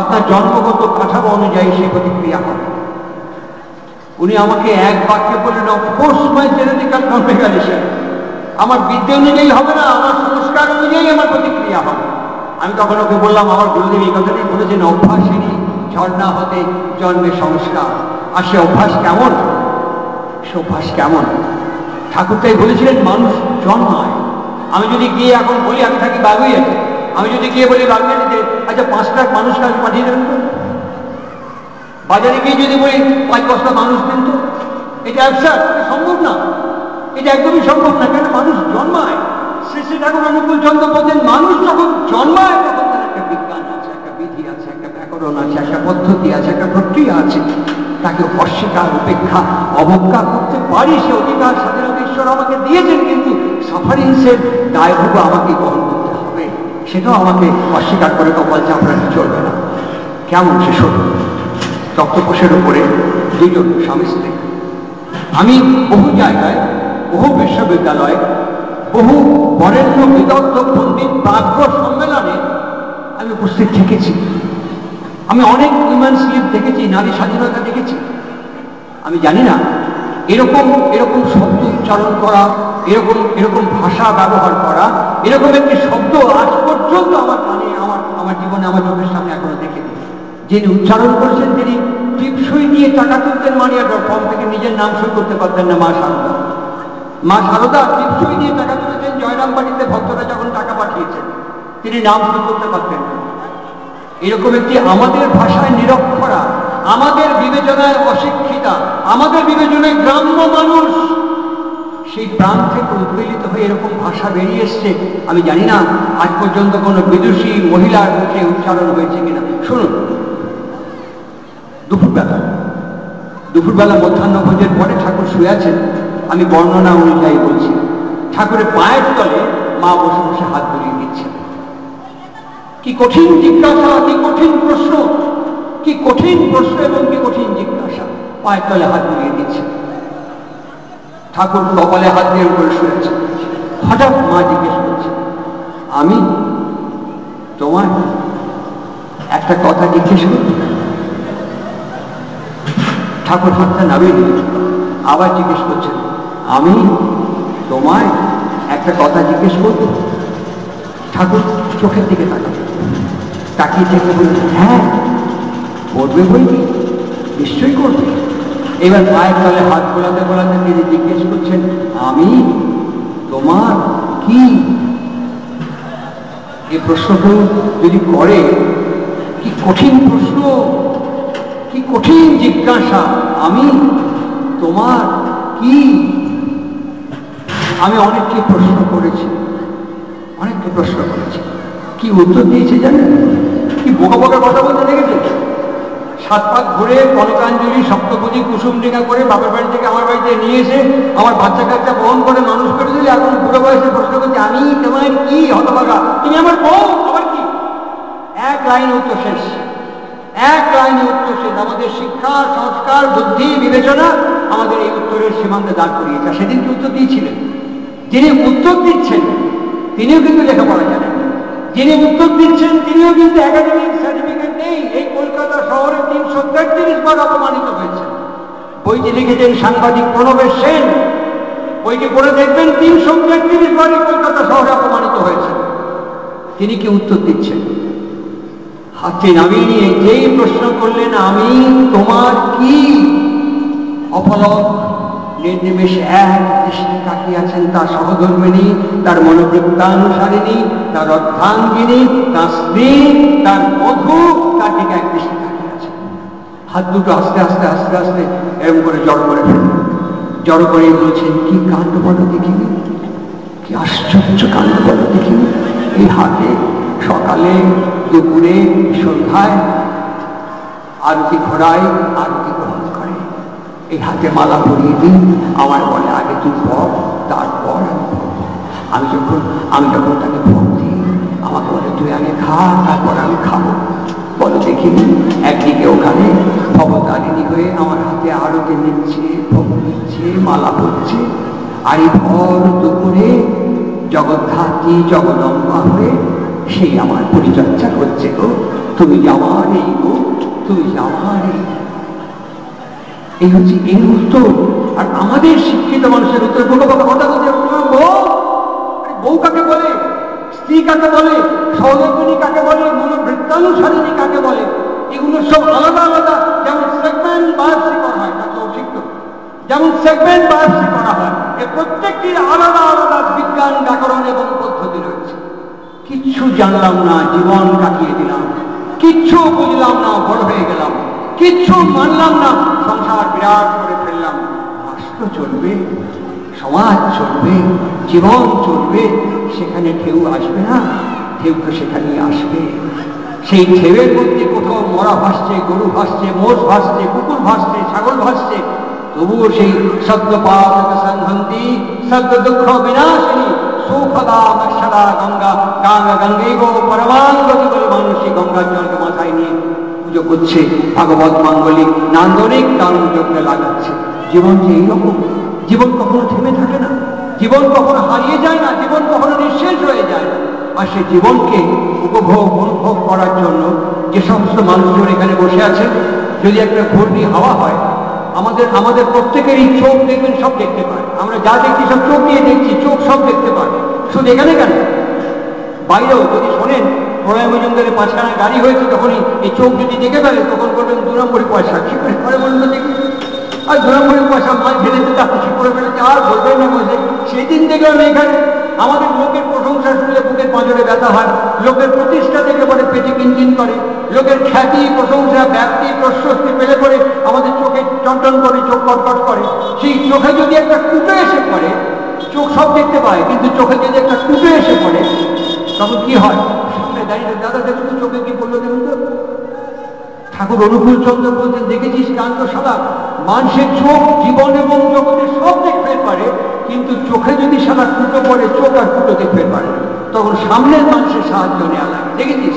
আপনার জন্মগত কাঠামো অনুযায়ী সেই প্রতিক্রিয়া হবে? উনি আমাকে এক বাক্যে বললেন, অফকোর্স মাই জেনেটিক্যাল কনফিগারেশন, আমার বিদ্যা অনুযায়ী হবে না, আমার সংস্কার অনুযায়ী আমার প্রতিক্রিয়া হবে। আমি তখন ওকে বললাম, আমার গুরুদেব এই কথাটি বলেছেন, অভ্যাসেরই ঝর্ণা হতে জন্মে সংস্কার। আর সে অভ্যাস কেমন? সে অভ্যাস কেমন? ঠাকুর তাই বলেছিলেন, মানুষ জন্মায়। আমি যদি গিয়ে এখন বলি, আমি থাকি বাগুইয়াতে, আমি যদি গিয়ে বলি বাগুইয়াতে, আচ্ছা 5 লাখ মানুষ কাছে পাঠিয়ে দেবেন তো? বাজারে গিয়ে যদি বলি 5 বস্তা মানুষ দিন তো, এটা অ্যাবসার্ড, সম্ভব না, এটা একদমই সম্ভব না। কেন? মানুষ জন্মায়। শ্রী শ্রী ঠাকুর অনুকূল চন্দ্র বলছেন, মানুষ যখন জন্মায় তখন তার একটা বিজ্ঞান আছে, একটা বিধি আছে, একটা ব্যাকরণ আছে, একটা পদ্ধতি আছে, একটা প্রক্রিয়া আছে। তাকে অস্বীকার, উপেক্ষা, অবজ্ঞা করতে পারি, সে অধিকার স্বাধীনতা ঈশ্বর আমাকে দিয়েছেন, কিন্তু সাফারিংসের দায়ভার আমাকে বহন করতে হবে, সেটাও আমাকে অস্বীকার করে কপাল চাপড়াতে চলবে না। কেমন সে শোনো। তক্তপোষের উপরে দুজন স্বামী স্ত্রী। আমি বহু জায়গায়, বহু বিশ্ববিদ্যালয়ে, বহু বরেণ্য বিদগ্ধ পণ্ডিত প্রাজ্ঞ সম্মেলনে আমি উপস্থিত থেকেছি। আমি অনেক উইমেন্স লিগ দেখেছি, নারী স্বাধীনতা দেখেছি। আমি জানি না এরকম এরকম শব্দ উচ্চারণ করা, এরকম ভাষা ব্যবহার করা, এরকম একটি শব্দ আজ পর্যন্ত আমার কানে, আমার জীবনে, আমার চোখের সামনে এখনো দেখিনি। যিনি উচ্চারণ করেছেন তিনি টিপসই দিয়ে টাকা তুলতেন, মানিয়া ফর্ম থেকে নিজের নাম সই করতে পারতেন না। মা সারদা, মা সারদা টিপসই দিয়ে টাকা তুলেছেন। জয়রাম বাড়িতে ভক্তরা যখন টাকা পাঠিয়েছেন তিনি নাম সই করতে পারতেন। এরকম একটি আমাদের ভাষায় নিরক্ষরা, আমাদের বিবেচনায় অশিক্ষিতা, আমাদের বিবেচনায় গ্রাম্য মানুষ, সেই প্রাণ থেকে উদ্বেলিত হয়ে এরকম ভাষা বেরিয়ে এসছে। আমি জানি না আজ পর্যন্ত কোনো বিদুষী মহিলার মুখে উচ্চারণ হয়েছে কিনা। শুনুন, দুপুরবেলা মধ্যাহ্ন ভোজের পরে ঠাকুর শুয়ে আছেন। আমি বর্ণনা অনুযায়ী বলছি, ঠাকুরের পায়ের তলে মা বসে বসে হাত বুলিয়ে দিচ্ছেন। কি কঠিন জিজ্ঞাসা, কি কঠিন প্রশ্ন, কি কঠিন প্রশ্ন এবং কি কঠিন জিজ্ঞাসা। পায়ের তলে হাত বুলিয়ে দিচ্ছে, ঠাকুর কপালে হাত দিয়ে উপরে শুয়েছে। হঠাৎ মা জিজ্ঞেস করছে, আমি তোমায় একটা কথা জিজ্ঞেস করছি। ঠাকুর হাতটা নামিয়ে দিলেন, আবার জিজ্ঞেস করছেন, আমি তোমায় একটা কথা জিজ্ঞেস করব। ঠাকুর চোখের দিকে তাকিয়ে থেকে বললেন, হ্যাঁ করবে বলবি, নিশ্চয়ই করবে। এবার পায়ের তলে হাত বোলাতে বোলাতে তিনি জিজ্ঞেস করছেন, আমি তোমার কি? এই প্রশ্নটা যদি করে, কি কঠিন প্রশ্ন, কি কঠিন জিজ্ঞাসা। আমি তোমার কি? আমি অনেককে প্রশ্ন করেছি, কি উত্তর দিয়েছে জানেন? কি বোকা বোকা কথা বলতে দেখেছে। 7 পাক ঘুরে কনকাঞ্জলি সপ্তপদী কুসুমডিঙ্গা করে বাপের বাড়ি থেকে আমার বাড়িতে নিয়ে এসে আমার বাচ্চা কাচ্চা বহন করে মানুষ করে দিলে এখন বুড়ো বয়সে প্রশ্ন করছে, আমি তোমার কি? হতভাগা, তুমি আমার বউ, আবার কি? এক লাইনে উত্তর শেষ, এক লাইনে উত্তর শেষ। আমাদের শিক্ষা, সংস্কার, বুদ্ধি, বিবেচনা আমাদের এই উত্তরের সীমান্তে দাঁড় করিয়েছে। সেদিন কি উত্তর দিয়েছিলেন? যিনি উত্তর দিচ্ছেন তিনিও কিন্তু লেখাপড়া জানেন, যিনি উত্তর দিচ্ছেন তিনিও কিন্তু একাডেমিক সার্টিফিকেট নেই। এই কলকাতা শহরে 333 বার অপমানিত হয়েছে। বইটি লিখেছেন সাংবাদিক প্রণবেশ সেন, বইটি পড়ে দেখবেন 333 বার কলকাতা শহরে অপমানিত হয়েছে। তিনি কি উত্তর দিচ্ছেন? হাতে নামিয়ে নিয়ে যেই প্রশ্ন করলেন, আমি তোমার কি? অপলক নির্নিমেষে এক দৃষ্টি তাকিয়ে আছেন তার সহধর্মিণী, তার মনোবৃত্তানুসারিণী, তার অর্ধাঙ্গিনী, তার স্ত্রী, তার বধূ, তার দিকে এক দৃষ্টি তাকিয়ে আছেন। হাত দুটো আস্তে আস্তে আস্তে আস্তে এরকম করে জড়ো করে ফেললেন। জড়ো করে বলছেন, কি কাণ্ড বলো দেখিনি, কি আশ্চর্য কাণ্ড বলো দেখিনি। এই হাতে সকালে, দুপুরে, সন্ধ্যায় আরতি ঘোরায়, আরতি গ্রহণ করে। এই হাতে মালা পরিয়ে দিন, আমার বলে আগে তুই পড়, তারপর আমি যখন তাকে ভোগ দিই আমাকে বলে তুই আগে খা, তারপর আমি খাবো। বলো দেখিনি, একদিকে ওখানে ভবতারিণী হয়ে আমার হাতে আরতি নিচ্ছে, ভোগ নিচ্ছে, মালা পড়ছে, আর এই ভর দুপুরে জগদ্ধাত্রী জগদম্বা হয়ে সেই আমার পরিচর্যা করছে। গো তুমি আমার এই, গো তুমি আমার এই হচ্ছে এই উত্তর। আর আমাদের শিক্ষিত মানুষের উত্তর কোনো কথা বলছে, বউ কাকে বলে, স্ত্রী কাকে বলে, সহধর্মিণী কাকে বলে, মনোবৃত্তানুসারিণী কাকে বলে, এগুলো সব আলাদা আলাদা। যেমন সেগমেন্ট বায়োপসি করা হয়, যেমন সেগমেন্ট বায়োপসি করা হয়, এর প্রত্যেকটির আলাদা আলাদা বিজ্ঞান, ব্যাকরণ এবং পদ্ধতি রয়েছে। কিচ্ছু জানলাম না, জীবন কাটিয়ে দিলাম। কিচ্ছু বুঝলাম না, বড় হয়ে গেলাম। কিচ্ছু মানলাম না, সংসার বিরাট করে ফেললাম। রাষ্ট্র চলবে, সমাজ চলবে, জীবন চলবে, সেখানে ঢেউ আসবে না? ঢেউ তো সেখানেই আসবে। সেই ঢেউয়ের মধ্যে কোথাও মরা ভাসছে, গরু ভাসছে, মোষ ভাসছে, কুকুর ভাসছে, ছাগল ভাসছে, তবুও সেই সদ্য পাপ সংহন্তি সদ্য দুঃখ বিনাশিনী সুখদা মৎসদা গঙ্গা, গঙ্গা গঙ্গে গো পরমাঙ্গতি বলে মানুষই গঙ্গার জলকে মাথায় নিয়ে পুজো করছে, ভাগবত মাঙ্গলিক নান্দনিক গান যজ্ঞে লাগাচ্ছে। জীবন যে এইরকম, জীবন কখনো থেমে থাকে না, জীবন কখনো হারিয়ে যায় না, জীবন কখনো নিঃশেষ হয়ে যায় না। আর সে জীবনকে উপভোগ অনুভব করার জন্য যে সমস্ত মানুষজন এখানে বসে আছেন, যদি একটা ঘূর্ণি হাওয়া হয়, আমাদের প্রত্যেকেরই চোখ দেখবেন সব দেখতে পায়। আমরা যা দেখছি সব চোখ দিয়ে দেখছি, চোখ সব দেখতে পায়। শুধু এখানে কেন, বাইরেও যদি শোনেন প্রণয় মজুমদারের 5খানা গাড়ি হয়েছে, তখনই এই চোখ যদি দেখে ফেলে তখন বলবেন 2 নম্বরই পয়সা, কি করে পরে বললো দেখি, আর 2 নম্বরই পয়সা মাছ ফেলেছে, তাকে ঠিক করে ফেলেছে, আর বলবেন না বলছে। সেই দিন থেকে আমি এখানে আমাদের লোকের প্রশংসা শুনলে বুকের পাঁজরে ব্যথা হয়, লোকের প্রতিষ্ঠা থেকে পরে পেটে কিনচিন করে, লোকের খ্যাতি প্রশংসা ব্যাপ্তি প্রশস্তি পেলে পরে আমাদের চোখে চটন করে, চোখ কটকট করে। সেই চোখে যদি একটা কুটো এসে পড়ে, চোখ সব দেখতে পায়, কিন্তু চোখে যদি একটা কুটো এসে পড়ে তখন কি হয়? সামনে দাঁড়িয়ে দাদা দেখুন তো চোখে কি বললো দেখুন তো। ঠাকুর অনুকূল চন্দ্র বলছেন, দেখেছিস কান্ত সাদা, মানুষের চোখ জীবন এবং জগতের সব দেখতে পারে, কিন্তু চোখে যদি সাদা কুটো পড়ে চোখ আর কুটো দেখতে পারে, তখন সামনের মানুষের সাহায্য নেওয়া লাগে। দেখেছিস?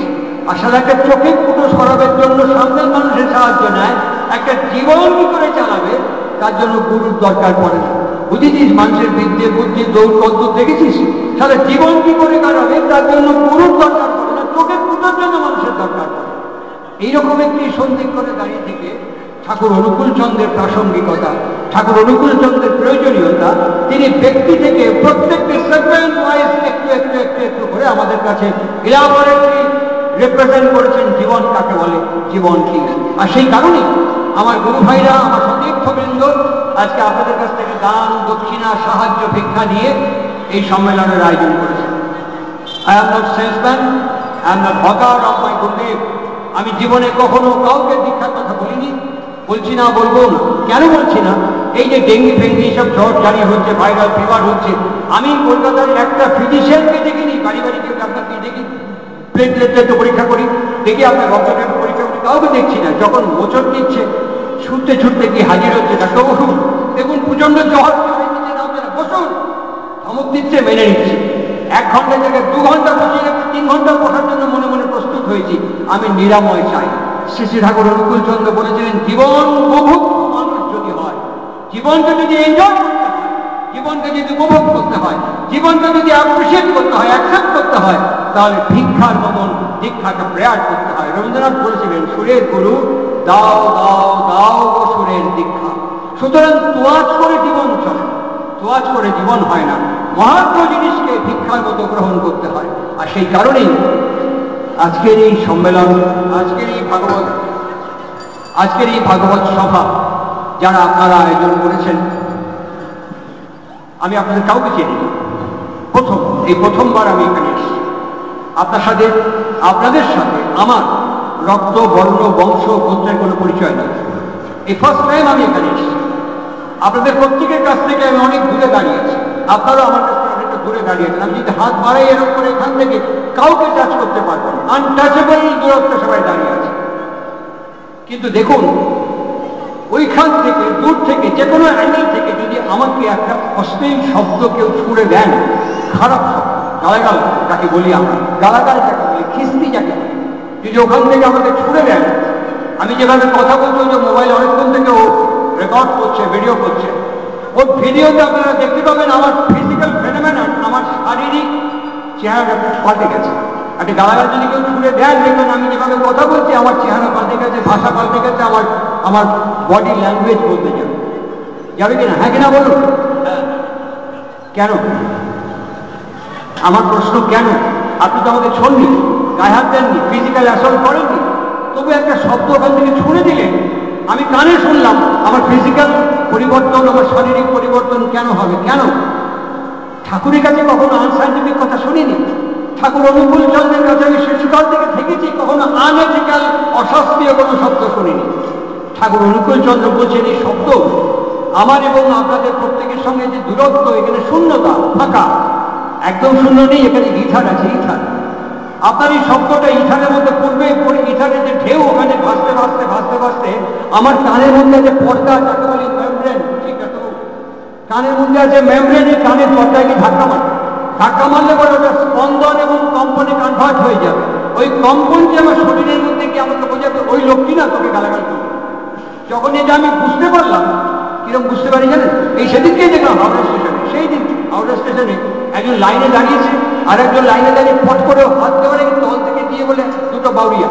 আসলে একটা চোখে কুটো সরাবের জন্য সামনের মানুষের সাহায্য নেয়, একটা জীবন কি করে চালাবে তার জন্য গুরুর দরকার পড়ে না। বুঝেছিস? মানুষের বিদ্যে বুদ্ধি দৌড় কদ্দুর দেখেছিস? তাহলে জীবন কি করে কাটাবে তার জন্য গুরুর দরকার পড়ে না, চোখের কুটোর জন্য মানুষের দরকার পড়ে। এইরকম একটি সন্ধিক করে দাঁড়িয়ে থেকে ঠাকুর অনুকূল চন্দ্রের প্রাসঙ্গিকতা, ঠাকুর অনুকূল চন্দ্রের প্রয়োজনীয়তা, তিনি ব্যক্তি থেকে প্রত্যেকটি সেগমেন্ট ওয়াইজ একটু একটু একটু একটু করে আমাদের কাছে ইলাবোরেটলি রিপ্রেজেন্ট করেছেন জীবন কাকে বলে, জীবন কি। আর সেই কারণেই আমার গুরু ভাইরা, আমার সতীর্থবৃন্দ আজকে আপনাদের কাছ থেকে দান দক্ষিণা সাহায্য ভিক্ষা নিয়ে এই সম্মেলনের আয়োজন করেছেন। I am not salesman, I am not hawker of my গুরুদেব। আমি জীবনে কখনো কাউকে দীক্ষার কথা বলিনি, বলছি না, বলবো না। কেন বলছি না? এই যে ডেঙ্গি ফেঙ্গি সব জ্বর জারি হচ্ছে, ভাইরাল ফিভার হচ্ছে, আমি কলকাতার একটা ফিজিশিয়ানকে দেখিনি, বাড়ি বাড়ি কেউ ডাক্তারকে দেখি, প্লেটলেট একটু পরীক্ষা করি, দেখি আপনার রক্তটা একটু পরীক্ষা করি, কাউকে দেখছি না। যখন মোচন দিচ্ছে, ছুটতে ছুটতে কি হাজির হচ্ছে ডাক্তারবাবু, দেখুন প্রচন্ড জ্বর, বসুন, ধমক দিচ্ছে, মেনে নিচ্ছে। 1 ঘন্টা জায়গায় 2 ঘন্টা বসে 3 ঘন্টা বসার জন্য মনে মনে প্রস্তুত হয়েছি, আমি নিরাময় চাই। শ্রী শ্রী ঠাকুর অনুকূল চন্দ্র বলেছিলেন, জীবন উপভোগ মানুষ যদি হয়, জীবনকে যদি এনজয় করতে হয়, জীবনকে যদি উপভোগ করতে হয়, জীবনকে যদি অ্যাপ্রিসিয়েট করতে হয়, অ্যাকসেপ্ট করতে হয়, তাহলে ভিক্ষার মতন দীক্ষাকে প্রেয়ার করতে হয়। রবীন্দ্রনাথ বলেছিলেন, সুরের গুরু দাও দাও দাও গো সুরের দীক্ষা। সুতরাং তোয়াজ করে জীবন চলে, তোয়াজ করে জীবন হয় না, মহাত্ম জিনিসকে ভিক্ষার মতো গ্রহণ করতে হয়। আর সেই কারণেই আজকের এই সম্মেলন, আজকের এই ভাগবত সভা যারা আপনারা আয়োজন করেছেন, আমি আপনাদের কাউকে চিনি না, প্রথমবার আমি এখানে এসেছি। আপনাদের সাথে আমার রক্ত বর্ণ বংশ গোত্রের কোনো পরিচয় নেই। এই ফার্স্ট টাইম আমি এখানে এসেছি। আপনাদের প্রত্যেকের কাছ থেকে আমি অনেক দূরে দাঁড়িয়ে আছি, আপনারাও আমার কাছ থেকে অনেকটা দূরে দাঁড়িয়ে আছেন। আমি যদি হাত বাড়াই এরকম করে এখান থেকে কাউকে টাচ করতে পারবেন, আনটাচেবল দূরত্ব সবাই দাঁড়িয়ে আছে। কিন্তু দেখুন, ওইখান থেকে দূর থেকে যে কোনো অ্যাঙ্গেল থেকে যদি আমাকে একটা অশ্লীল শব্দ কেউ ছুঁড়ে দেন, খারাপ শব্দ, গালাগাল যাকে বলি আমরা, গালাগাল যাকে বলি, খিস্তি যাকে বলি, যদি ওখান থেকে আমাকে ছুঁড়ে দেন, আমি যেভাবে কথা বলছি, যে মোবাইল অনেকক্ষণ থেকে ও রেকর্ড করছে, ভিডিও করছে, ওর ভিডিওতে আপনারা দেখতে পাবেন আমার ফিজিক্যাল ফেনোমেনন, আমার শারীরিক চেহারাটা পাল্টে গেছে। একটা গালাগাল যদি কেউ ছুঁড়ে দেন, দেখবেন আমি যেভাবে কথা বলছি আমার চেহারা পাল্টে গেছে, ভাষা পাল্টে গেছে, আমার বডি ল্যাঙ্গুয়েজ বলতে যাবে কিনা? হ্যাঁ কিনা বলুন? কেন? আমার প্রশ্ন কেন? আপনি তো আমাকে ছড়নি, গায়ে হাত দেননি, ফিজিক্যাল অ্যাসল্ট করেননি, তবু একটা শব্দ ওখান থেকে ছুঁড়ে দিলেন, আমি কানে শুনলাম। আমার ফিজিক্যাল পরিবর্তন, আমার শারীরিক পরিবর্তন কেন হবে? কেন? ঠাকুরের কাছে কখনো আনসাইন্টিফিক কথা শুনিনি। ঠাকুর অনুকূল চন্দ্রের কাছে আমি শিশুকাল থেকে থেকেছি, কখনো আনএথিক্যাল অশাস্ত্রীয় কোনো শব্দ শুনিনি। ঠাকুর অনুকূল চন্দ্র বলছেন, এই শব্দ আমার এবং আপনাদের প্রত্যেকের সঙ্গে যে দূরত্ব, এখানে শূন্যতা, ফাঁকা, একদম শূন্য নেই, এখানে ইথার আছে, ইথার। আপনার এই শব্দটা ইথারের মধ্যে পড়বে, পড়ে ইথারের যে ঢেউ ওখানে ভাসতে ভাসতে ভাসতে ভাসতে আমার কানের মধ্যে যে পর্দা, যাকে বলি মেমব্রেন, ঠিক আছে, কানের মধ্যে আছে মেমব্রেন, এই কানের পর্দায় কি ধাক্কা মারলে পরে ওটা স্পন্দন এবং কম্পনে কনভার্ট হয়ে যাবে। ওই কম্পন যে আমার শরীরের মধ্যে কি আমাকে বোঝাবে, ওই লোকটি না তোকে গালাগাল করবে। যখন এটা আমি বুঝতে পারলাম, কিরকম বুঝতে পারি জানেন, এই সেদিনকেই দেখলাম হাওড়া স্টেশনে, সেই দিন হাওড়া স্টেশনে একজন লাইনে দাঁড়িয়েছে, আর একজন লাইনে দাঁড়িয়ে পট করে হাত দেওয়ারে তল থেকে দিয়ে বলে দুটো বাউরিয়া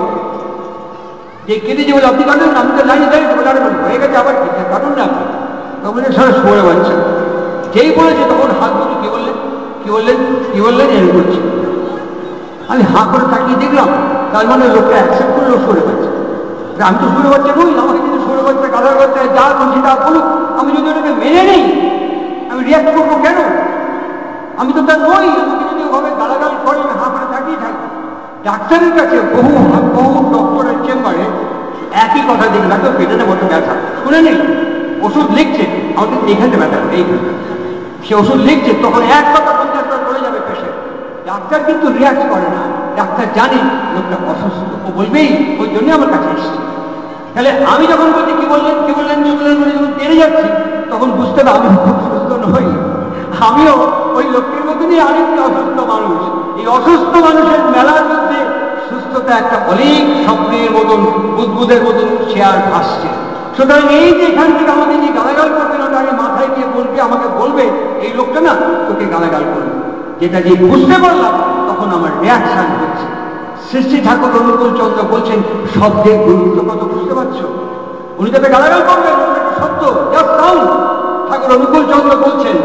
যে কেঁদেছে বলে আপনি কাটুন, আমি তো লাইনে দাঁড়িয়ে বলে আরে হয়ে গেছে আবার কাটুন না আপনি, তখন সারা সরে বাড়ছে। যেই বলেছে তখন হাত দুটো কি বললেন কি বললেন কি বললেন এরকম করছে। আমি হাঁ করে তাকিয়ে দেখলাম, তার মানে লোকটা অ্যাকসেপ্ট করলেও সরে পাচ্ছে। আমি তো সরে বাচ্চা নই, আমাকে যদি সরে বাচ্চা গালার বাচ্চা যা বলছি তা বলুক, আমি যদি ওটাকে মেনে নেই আমি রিয়াক্ট করবো কেন? আমি তো তার নই, আমাকে যদি ওভাবে গালাগাল করে আমি হাঁ করে তাকিয়ে থাকি। ডাক্তারের কাছে বহু ডক্টরের চেম্বারে একই কথা দেখলাম, তো পেটে বড় ব্যথা, শুনে নেই ওষুধ লিখছে, আমাদের এখানে ব্যথা এই সে ওষুধ লিখছে, তখন এক কথা 50 বার বলে যাবে পেশেন্ট। ডাক্তার কিন্তু রিয়াক্ট করে না, ডাক্তার জানে লোকটা অসুস্থ, ও বলবেই, ওই জন্য আমার কাছে এসছে। তাহলে আমি যখন বলছি কি বললেন কি বললেন কি বললেন বলে যখন তেড়ে যাচ্ছি, তখন বুঝতে হবে আমি খুব সুস্থ নই, আমিও ওই লোকটির মতনই আরেকটি অসুস্থ মানুষ। এই অসুস্থ মানুষের মেলার মধ্যে সুস্থতা একটা অনেক স্বপ্নের মতন বুদবুদের মতন চেয়ার ভাসছে। সুতরাং এই যে এখান থেকে আমাদের যে গালাগাল করবে না, ওটা আগে মাথায় গিয়ে বলবে, আমাকে বলবে এই লোকটা না তোকে গালাগাল করবে। যেটা যে বুঝতে পারলাম তখন আমার রিয়াকশন হচ্ছে। সৃষ্টি ঠাকুর অনুকূল চন্দ্র বলছেন শব্দের গুরুত্ব কত, বুঝতে পারছো? উনি তবে গালাগাল করবেন, একটা শব্দ জাস্ট সাউন্ড। ঠাকুর অনুকূল চন্দ্র বলছেন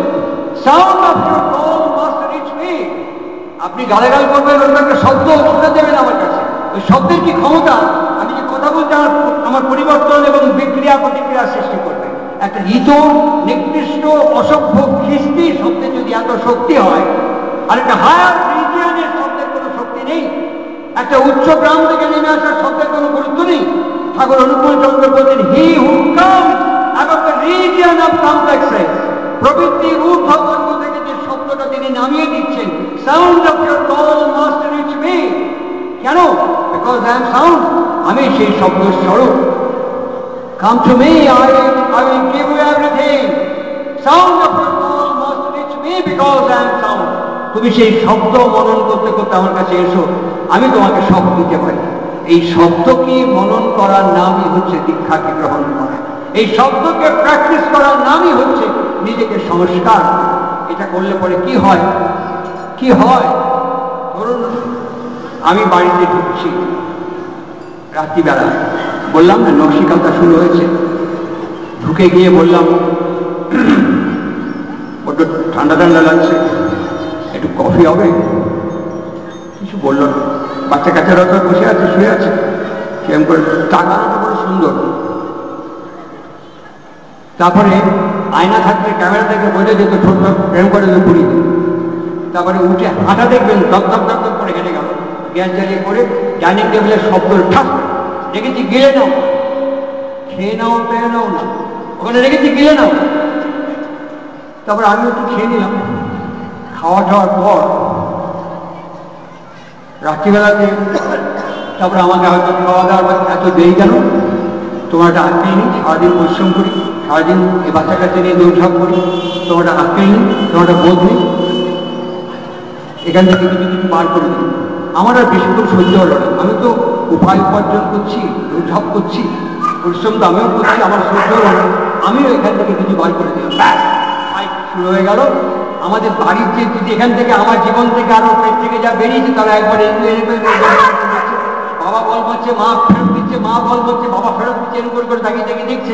sound of your call must reach me. আপনি গালাগাল করবেন, ওরকম একটা শব্দ শুনে দেবেন আমার কাছে। ওই শব্দের কি ক্ষমতা, আমি যে কথা বলতে আমার পরিবর্তন এবং বিক্রিয়া প্রতিক্রিয়া সৃষ্টি করবে। একটা ইতর নিকৃষ্ট অসভ্য খ্রিস্টি শব্দের যদি এত শক্তি হয়, আর একটা হায়ার রিজিয়নের শব্দের কোনো শক্তি নেই, একটা উচ্চ গ্রাম থেকে নেমে আসার শব্দের কোনো গুরুত্ব নেই। ঠাকুর অনুকূল চন্দ্র বলছেন he who comes above the region of complexes, প্রবৃত্তির ঊর্ধ্বতন থেকে যে শব্দটা তিনি নামিয়ে দিচ্ছেন, sound of your call must reach me. কেন? বিকজ আই এম সাউন্ড, আমি সেই শব্দ স্বরূপ। Come to me, I will give you everything. Sound of your call must reach me because I am sound. তুমি সেই শব্দ মনন করতে করতে আমার কাছে এসো, আমি তোমাকে সব দিতে পারি। এই শব্দকে মনন করার নামই হচ্ছে দীক্ষাকে গ্রহণ করা। এই শব্দকে প্র্যাকটিস করার নামই হচ্ছে নিজেকে সংস্কার। এটা করলে পরে কি হয়, কি হয়? ধরুন আমি বাড়িতে ঢুকছি রাত্রিবেলা, বললাম না নকশিকান্তা শুরু হয়েছে, ঢুকে গিয়ে বললাম বড্ড ঠান্ডা ঠান্ডা লাগছে, একটু কফি হবে? কিছু বললো না। বাচ্চা কাচ্চারা তো বসে আছে, শুয়ে আছে, কেমন করে তাকানোটা বড় সুন্দর। তারপরে আয়না থাকলে ক্যামেরা থেকে বোঝা যেত ঠোঁট প্রেম করে ঘুরি। তারপরে উঠে হাঁটা দেখবেন দপ দপ দপ দপ করে হেঁটে গেল, গ্যাস জ্বালিয়ে করে ডাইনিং টেবিলের শব্দ ঠাস রেখেছি, গিলে নাও, খেয়ে নাও, পেয়ে নাও না, ওখানে রেখেছি, গিলে নাও। তারপর আমি একটু খেয়ে নিলাম। খাওয়া দাওয়ার পর রাত্রিবেলাতে তারপরে আমাকে হয়তো খাওয়া দাওয়ার পর এত দেরি কেন, তোমার একটা আঁকড়ে নিই, সারাদিন পরিশ্রম করি, সারাদিন এই বাচ্চা কাছে নিয়ে দৌড়ঝাঁপ করি, তোমার একটা আঁকড়ে নিই, তোমার একটা বোধ নেই, এখান থেকে কিছু কিছু পার করে দিই। আমার আর বেশিক্ষণ সহ্য হলো না, আমি তো উপায় উপার্জন করছি, দৌড়ঝাঁপ করছি, পরিশ্রম তো আমিও করছি, আমার সহ্য হলো না, আমিও এখান থেকে কিছু বার করে দিলাম, ব্যাস ফাইট শুরু হয়ে গেল। আমাদের বাড়ির যে যদি এখান থেকে আমার জীবন থেকে আরো পেট থেকে যা বেরিয়েছে তারা একবার বাবা বল মারছে, মা ফেরত দিচ্ছে, মা বল মারছে, বাবা ফেরত দিচ্ছে, এরকম করে দাঁড়িয়ে দাঁড়িয়ে দেখছে।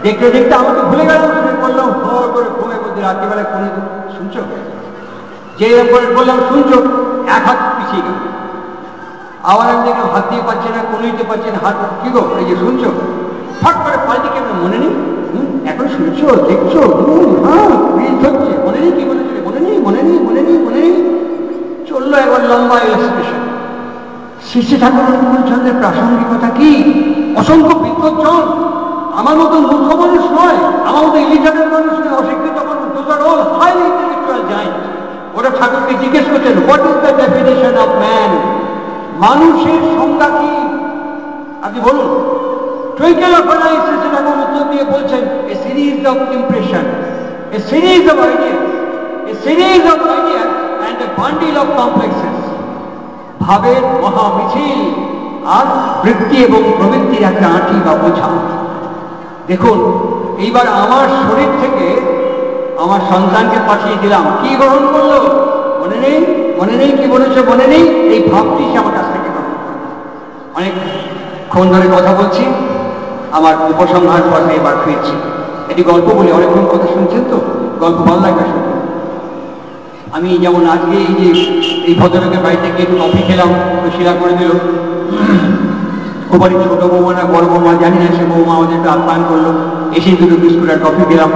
দেখতে দেখতে আমাকে ভুলে গেলাম, বললাম হর করে ঘুমে করতে রাত্রিবেলায় ফোনে শুনছো, যে বললাম শুনছো, এক হাত পিছিয়ে গেল। আবার আমি দেখলাম হাত দিয়ে পাচ্ছে না, কোনো দিতে পারছে না, হাত কি গো এই যে শুনছো, ফট করে পাল্টি কেন মনে নেই, এখন শুনছো দেখছো, হ্যাঁ রিলস হচ্ছে, মনে নেই কি বলেছিল, মনে নেই মনে নেই মনে নেই মনে নেই। চললো একবার লম্বা ইলাস্ট্রেশন। শ্রী ঠাকুর অনুকূল চন্দ্রের প্রাসঙ্গিকতা কি? অসংখ্য বিদ্বজ্জন, আমার মতন মূর্খ মানুষ নয়, আমার মতো ইলিটারেট মানুষ নয়, অশিক্ষিত মানুষ, those are all highly intellectual giant. ওরা ঠাকুরকে জিজ্ঞেস করছেন what is the definition of man, মানুষের সংজ্ঞা কি আপনি বলুন। Twinkle of an eye Shri Thakur উত্তর দিয়ে বলছেন a series of impression, a series of ideas, a series of ideas and a bundle of complexes. ভাবের মহা মিছিল আর বৃত্তি এবং প্রবৃত্তি প্রকৃতির একটা আঁটি বা বোঝা। দেখুন, এইবার আমার শরীর থেকে আমার সন্তানকে পাঠিয়ে দিলাম, কি গ্রহণ করলো মনে নেই? মনে নেই কি বলেছে? মনে নেই? এই ভাবটি সে আমার কাছ থেকে গ্রহণ করলো। অনেকক্ষণ ধরে কথা বলছি, আমার উপসংহার পর্বে এবার ফিরছি। এটি গল্প বলি, অনেকক্ষণ কথা শুনছেন তো, গল্প ভালো লাগবে শুনতে। আমি যেমন আজকে এই যে এই ভদ্রলোকের বাড়িতে গিয়ে একটু কফি খেলাম, তো শিরা করে দিল। ও বাড়ির ছোট বৌমা না বড় বৌমা জানি না, সে বৌমা আমাদের একটু আপ্যায়ন করলো, এসে দুটো বিস্কুট আর কফি খেলাম।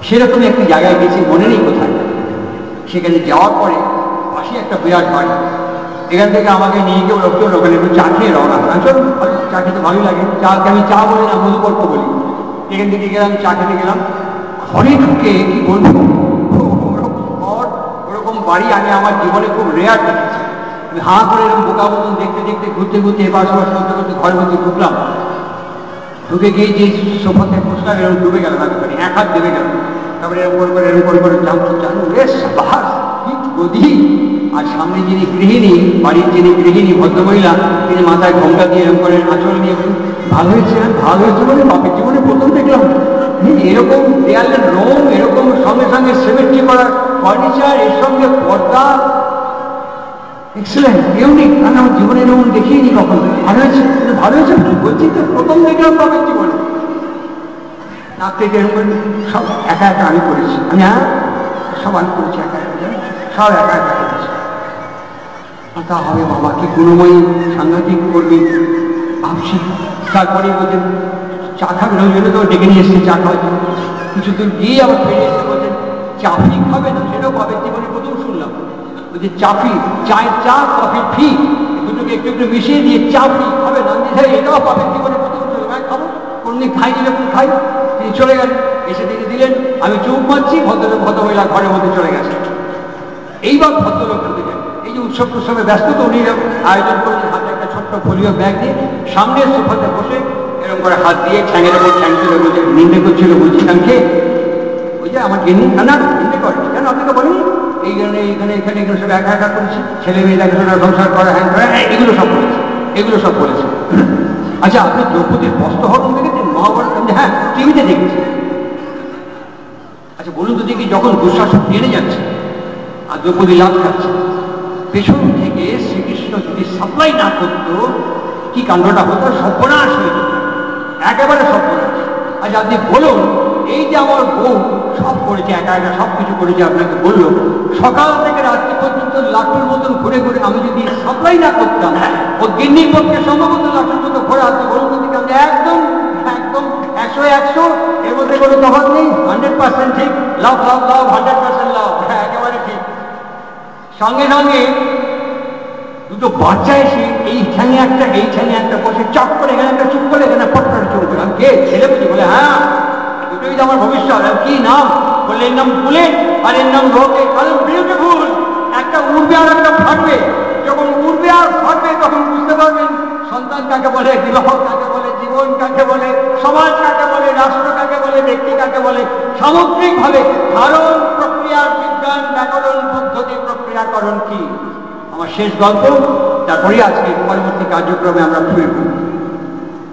সেরকমই একটি জায়গায় গেছি, মনে নেই কোথায়। সেখানে যাওয়ার পরে পাশে একটা বিরাট বাড়ি, এখান থেকে আমাকে নিয়ে গিয়ে লোকজন ওখানে একটু চা খেয়ে রওনা হয়। চল, চা খেতে ভালোই লাগে, চাকে আমি চা বলি না, মধুপর্ক বলি। এখান থেকে গেলাম, চা খেতে গেলাম। ঘরে ঢুকে কি বলবো, ওরকম বাড়ি আমি আমার জীবনে খুব রেয়ার দেখেছি। আমি হাঁ করে এরকম বোকা মতন দেখতে দেখতে ঘুরতে ঘুরতে এবার সবার করতে করতে ঘরের মধ্যে ঢুকলাম। ঢুকে গিয়ে যে সোফাতে বসলাম, এরকম ডুবে গেলাম, একবারে এক হাত ডুবে গেল। তারপরে এরকম করে জানো বেশ বাস কি গদি। আর সামনে যিনি গৃহিণী, বাড়ির যিনি গৃহিণী ভদ্রমহিলা, তিনি মাথায় ঘোমটা দিয়ে এরকম করে আঁচল নিয়ে ভালো হয়েছে, ভালো হয়েছে বলে বাপের জীবনে প্রথম দেখলাম এরকম দেয়ালের রং, এরকম সঙ্গে সঙ্গে সিমেট্রি করা ফার্নিচার, এর সঙ্গে পর্দা, এক্সেলেন্ট, ইউনিক। আমি আমার জীবনে এরকম দেখিনি কখন। ভালো হয়েছে, ভালো হয়েছে বলছি তো, প্রথম দেখলাম বাপের জীবনে। নাক থেকে এরকম সব একা একা আমি করেছি, আমি সব আমি করেছি একা একা, সব একা একা করেছি। তা হবে বাবা, কি গুণময়ী, সাংঘাতিক করবি ভাবছি। তারপরে বলছেন চা খাবেন, ওই জন্য তো ডেকে নিয়ে এসছে চা খাওয়ার জন্য। কিছু দূর গিয়ে আবার ফিরে এসে বলছেন চা ফি খাবে না, সেটাও বাপের জীবনে প্রথম শুনলাম। বলছে চা ফি, চায়ের চা, কফির ফি, দুটোকে একটু একটু মিশিয়ে দিয়ে চা ফি খাবে না, এটাও বাপের জীবনে প্রথম শুনলাম। খাবো, কোনদিন খাইনি, যখন খাই। তিনি চলে গেলেন, এসে তিনি দিলেন, আমি চুপ মারছি, ভদ্রমহিলা ঘরের মধ্যে চলে গেছে। এইবার ভদ্রলোক দিলেন, এই যে উৎসব উৎসবে ব্যস্ত, তো উনি আয়োজন করেছেন, হাতে একটা ছোট্ট ফোলিও ব্যাগ দিয়ে সামনের সোফাতে বসে এরকম করে হাত দিয়ে ঠ্যাঙের ওপর ঠ্যাং তুলে বলছে, নিন্দে করছিল, বলছিলাম কে? ওই যে আমার গিন্নি। না নিন্দে করেনি কেন, আপনাকে বলিনি? এই জন্য এখানে এখানে এগুলো সব একা একা করেছি, ছেলে মেয়ে দেখাশোনা, সংসার করা, হ্যাঁ করা, এগুলো সব বলেছে, এগুলো সব বলেছে। আচ্ছা, আপনি দ্রৌপদীর বস্ত্রহরণ দেখেছেন মহাভারত? হ্যাঁ, টিভিতে দেখেছি। আচ্ছা বলুন তো দেখি, যখন দুঃশাসন টেনে যাচ্ছে আর দ্রৌপদী লাভ খাচ্ছে, পেছন থেকে শ্রীকৃষ্ণ যদি সাপ্লাই না করত, কি কাণ্ডটা হতো? সর্বনাশ হয়ে যেত, একেবারে সর্বনাশ। আচ্ছা আপনি বলুন, এই যে আমার বউ সব করেছে, একা একা সব কিছু করেছে, আপনাকে বললো সকাল থেকে রাত্রি পর্যন্ত লাঠুর মতন ঘুরে ঘুরে, আমি যদি সাপ্লাই না করতাম, ও গিন্নির পক্ষে সম্ভবত লাঠুর মতো ঘোরে। আপনি বলুন তো দেখি, একদম একদম 100 এর মধ্যে কোনো তফাৎ নেই, 100% ঠিক। লাভ লাভ লাভ, 100% লাভ, হ্যাঁ একেবারে ঠিক। সঙ্গে সঙ্গে দুটো বাচ্চা এসে এই ঠ্যাঙে একটা, এই ঠ্যাঙে একটা বসে চপ করে, এখানে একটা চুপ করে, এখানে পট্টারে চুপ করে। কে? ছেলে বুঝি? বলে হ্যাঁ, দুটোই তো আমার ভবিষ্যৎ। কি নাম? বললে এর নাম বুলেট আর এর নাম রকেট। বিউটিফুল। একটা উড়বে আর একটা ফাটবে। যখন উড়বে আর ফাটবে তখন বুঝতে পারবেন সন্তান কাকে বলে, বিবাহ কাকে বলে, জীবন কাকে বলে, সমাজ কাকে বলে, রাষ্ট্র কাকে বলে, ব্যক্তি কাকে বলে। সামগ্রিকভাবে ধারণ প্রক্রিয়ার বিজ্ঞান, ব্যাকরণ, পদ্ধতি, প্রক্রিয়াকরণ কি। আমার শেষ গল্প, তারপরেই আজকে পরবর্তী কার্যক্রমে আমরা ফিরব।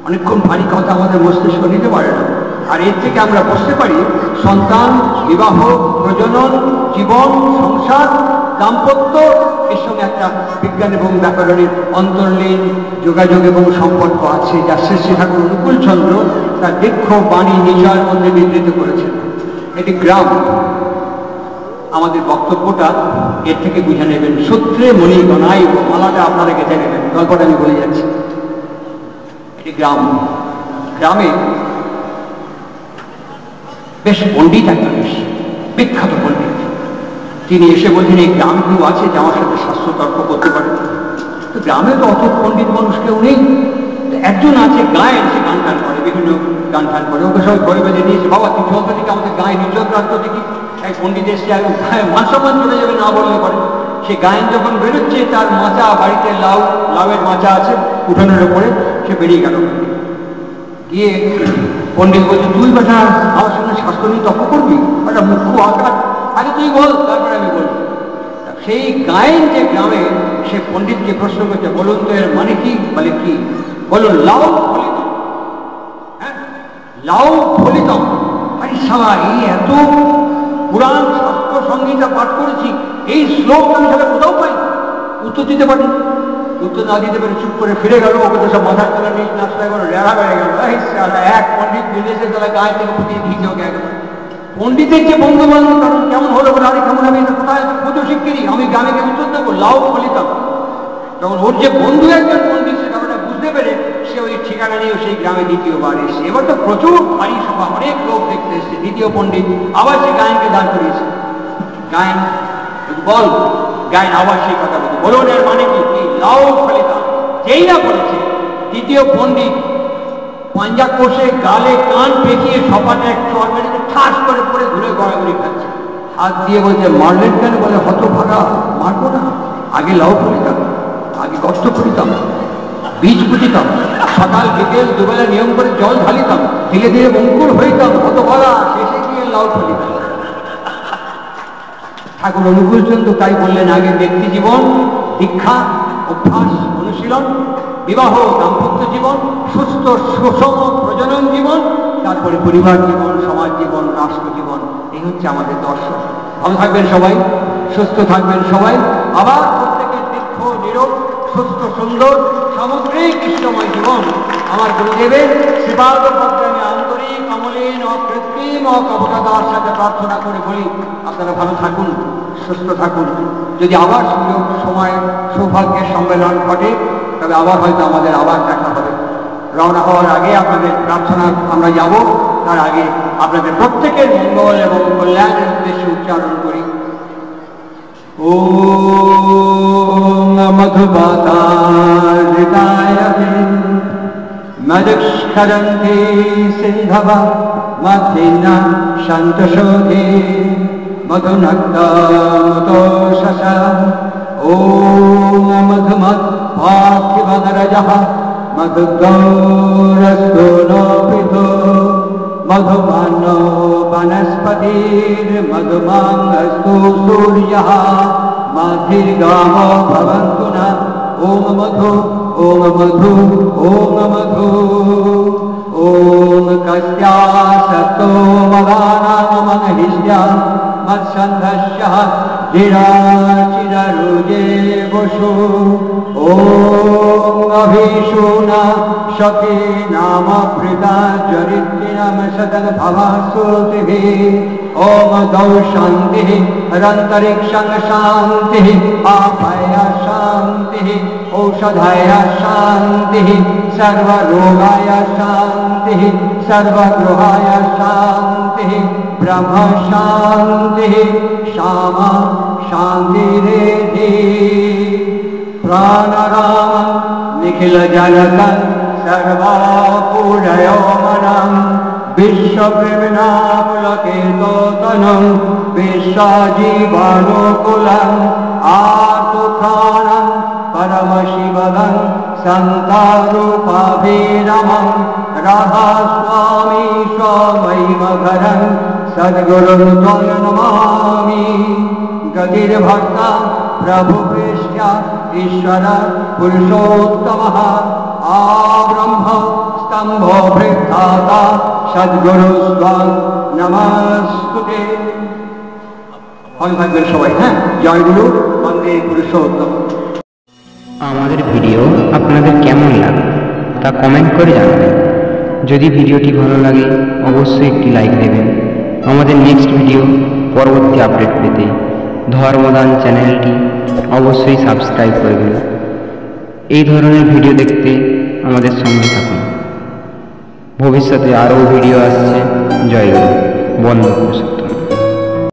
অনেকক্ষণ ভারী কথা আমাদের মস্তিষ্ক নিতে পারে না, আর এর থেকে আমরা বুঝতে পারি সন্তান, বিবাহ, প্রজনন, জীবন, সংসার, দাম্পত্য, এর সঙ্গে একটা বিজ্ঞান এবং ব্যাকরণের অন্তর্লীন যোগাযোগ এবং সম্পর্ক আছে, যা শ্রী শ্রী ঠাকুর অনুকূল চন্দ্র তার দীর্ঘ বাণী নিজার মধ্যে বিবৃত করেছেন। এটি গ্রাম। আমাদের বক্তব্যটা এর থেকে বুঝে নেবেন। সূত্রে মণি গণাই, মালাটা আপনারা গেঁথে নেবেন। গল্পটা আমি বলে যাচ্ছি। এটি গ্রাম। গ্রামে বেশ পণ্ডিত একটা বেশ বিখ্যাত পণ্ডিত, তিনি এসে বলছেন এই গ্রাম কেউ আছে যে আমার সাথে শাস্ত্র তর্ক করতে পারে? তো গ্রামে তো অত পণ্ডিত মানুষ কেউ নেই। একজন আছে গায়ে, সে গান টান করে, বিভিন্ন গান টান করে। ওকে সবাই ঘরে বেঁধে দিয়েছে, বাবা তুই চলতে দিকে আমাদের গায়ে নির্জন রাখতো দেখি। এক পণ্ডিত এসছে, গায়ে মান সম্মান চলে যাবে না বললে পরে। সে গায়েন যখন বেরোচ্ছে, তার মাচা, বাড়িতে লাউয়ের মাচা আছে উঠোনের ওপরে, সে বেরিয়ে গেল। গিয়ে পণ্ডিত বলছে, তুই বেটা আমার সঙ্গে শাস্ত্র নিয়ে তর্ক করবি? একটা মুখ্য আকার, আগে তুই বল, তারপরে আমি বলবো। সেই গায়েন যে গ্রামে, সে পণ্ডিতকে প্রশ্ন করছে, বলুন তো এর মানে কি? বলে কি? বলুন লাউ ফলিতম। হ্যাঁ, লাউ ফলিতম। আরে শালা, এই এত পুরাণ শাস্ত্র সংহিতা পাঠ করেছি, এই শ্লোক আমি সাথে কোথাও পাই। উত্তর দিতে পারি, উত্তর না দিতে পারে চুপ করে ফিরে গেল। ওকে তো সব মাথায় তোলা নিয়ে নাচটা করে রেড়া বেড়ে গেল। এক পণ্ডিত বিদেশে তারা গায়ে থেকে ফুটিয়ে দিয়েছে ওকে একেবারে। পণ্ডিতের যে বন্ধু বান্ধব কারণ কেমন হলো বলে, আরে কেমন আমি কোথায় পুজো শিক্ষিনি, আমি গ্রামে গিয়ে উত্তর দেবো লাউ ফলিতাম। তখন ওর যে বন্ধু একজন পণ্ডিত সে ব্যাপারটা বুঝতে পেরে সে ওই ঠিকানা নিয়ে সেই গ্রামে দ্বিতীয়বার এসছে। এবার তো প্রচুর ভারী সভা, অনেক লোক দেখতে এসছে। দ্বিতীয় পণ্ডিত আবার সে গায়নকে দাঁড় করিয়েছে। গায়ন বল, গায়ন আবার সেই কথা বলছে, বলুন এর মানে কি? লাউ ফলিতাম। যেই না বলেছে, দ্বিতীয় পণ্ডিত পাঞ্জা কষে গালে কান পেঁচিয়ে সপাটে এক চর মেরে ঠাস করে পড়ে ঘুরে গড়াগড়ি খাচ্ছে। হাত দিয়ে বলছে, মারলেন কেন? বলে, হতভাগা, মারবো না, আগে লাউ ফলিতাম, আগে কষ্ট করিতাম, বীজ পুঁতিতাম, সকাল বিকেল দুবেলা নিয়ম করে জল ঢালিতাম, ধীরে ধীরে অঙ্কুর হইতাম, হতভাগা, শেষে গিয়ে লাউ ফলিতাম। ঠাকুর অনুকূলচন্দ্র তাই বললেন, আগে ব্যক্তি জীবন, দীক্ষা, অভ্যাস, অনুশীলন, বিবাহ দাম্পত্য জীবন, সুস্থ সুষম প্রজনন জীবন, তারপরে পরিবার জীবন, সমাজ জীবন, রাষ্ট্র জীবন। এই হচ্ছে আমাদের দর্শন। ভালো থাকবেন সবাই, সুস্থ থাকবেন সবাই। আবার প্রত্যেকের দীর্ঘ নিরোগ সুস্থ সুন্দর সামগ্রিক কৃষ্ণময় জীবন আমার গুরুদেবের শ্রীপাদ পদ্মে আন্তরিক অমলিন অকৃত্রিম অকপটতার সাথে প্রার্থনা করে বলি, আপনারা ভালো থাকুন, সুস্থ থাকুন। যদি আবার সুযোগ সময় সৌভাগ্যের সম্মেলন ঘটে তবে আবার হয়তো আমাদের আবার দেখা হবে। রওনা হওয়ার আগে আপনাদের প্রার্থনা আমরা যাব, তার আগে আপনাদের প্রত্যেকের মঙ্গল এবং কল্যাণের উদ্দেশ্যে উচ্চারণ করি। ওম মধুবাতায় মদক্ষরন্তি সিন্ধব মধিনা সন্তোষোধি মধুনক্তমতোষস। ওম মধুমৎ পার্থিবনরজঃ মধুগৌরস্তু নোপিতো মধুমানো বনস্পতির মধুমাঙ্গস্তু সূর্যঃ মধির্গামো ভবন্তু ন। ওম মধু, ওম মধু, ওম মধু। ওম কস্যাসতো মগানামহিষ্যা মৎসন্ধস্য ধীরাচিররুজে বসু। ওম অভিষূনা সখী নাম প্রীতা চরিত্রিণাম সদন ভবাসুতিভি। ওম গৌ শান্তি রন্তরিক্ষং শান্তি আভয় শান্তি ঔষধায় শান্তি সর্বরোগায় শান্তি সর্বগৃহায় শান্তি ব্রহ্ম শান্তি শ্যামা শান্তিরেধি। প্রাণরাম নিখিল জগতং সর্বাপুরयो মনং বিশ্বপ্রেমনামুলকেতনং বিশ্বজীবানুকুলং আতুখানং পরমশিবদং সন্তারূপাভিরামং রাধাস্বামী স্বমহিমঘরং সদ্গুরুং ত্বং নমামি। গতির্ভক্তা প্রভু কৃষ্ণ ঈশ্বর পুরুষোত্তমঃ আব্রহ্ম স্তম্ভ ভৃত্তাতা সদ্গুরু স্বং নমস্তুতে। ভালো থাকবেন সবাই। হ্যাঁ, জয় গুরু, বন্দে পুরুষোত্তম। আমাদের ভিডিও আপনাদের কেমন লাগে তা কমেন্ট করে জানাবেন। যদি ভিডিওটি ভালো লাগে অবশ্যই একটি লাইক দেবেন। আমাদের নেক্সট ভিডিও পরবর্তী আপডেট পেতে ধর্মদান চ্যানেলটি অবশ্যই সাবস্ক্রাইব করবেন। এই ধরনের ভিডিও দেখতে আমাদের সঙ্গে থাকুন। ভবিষ্যতে আরও ভিডিও আসছে। জয় গুরু, বন্দে পুরুষোত্তম।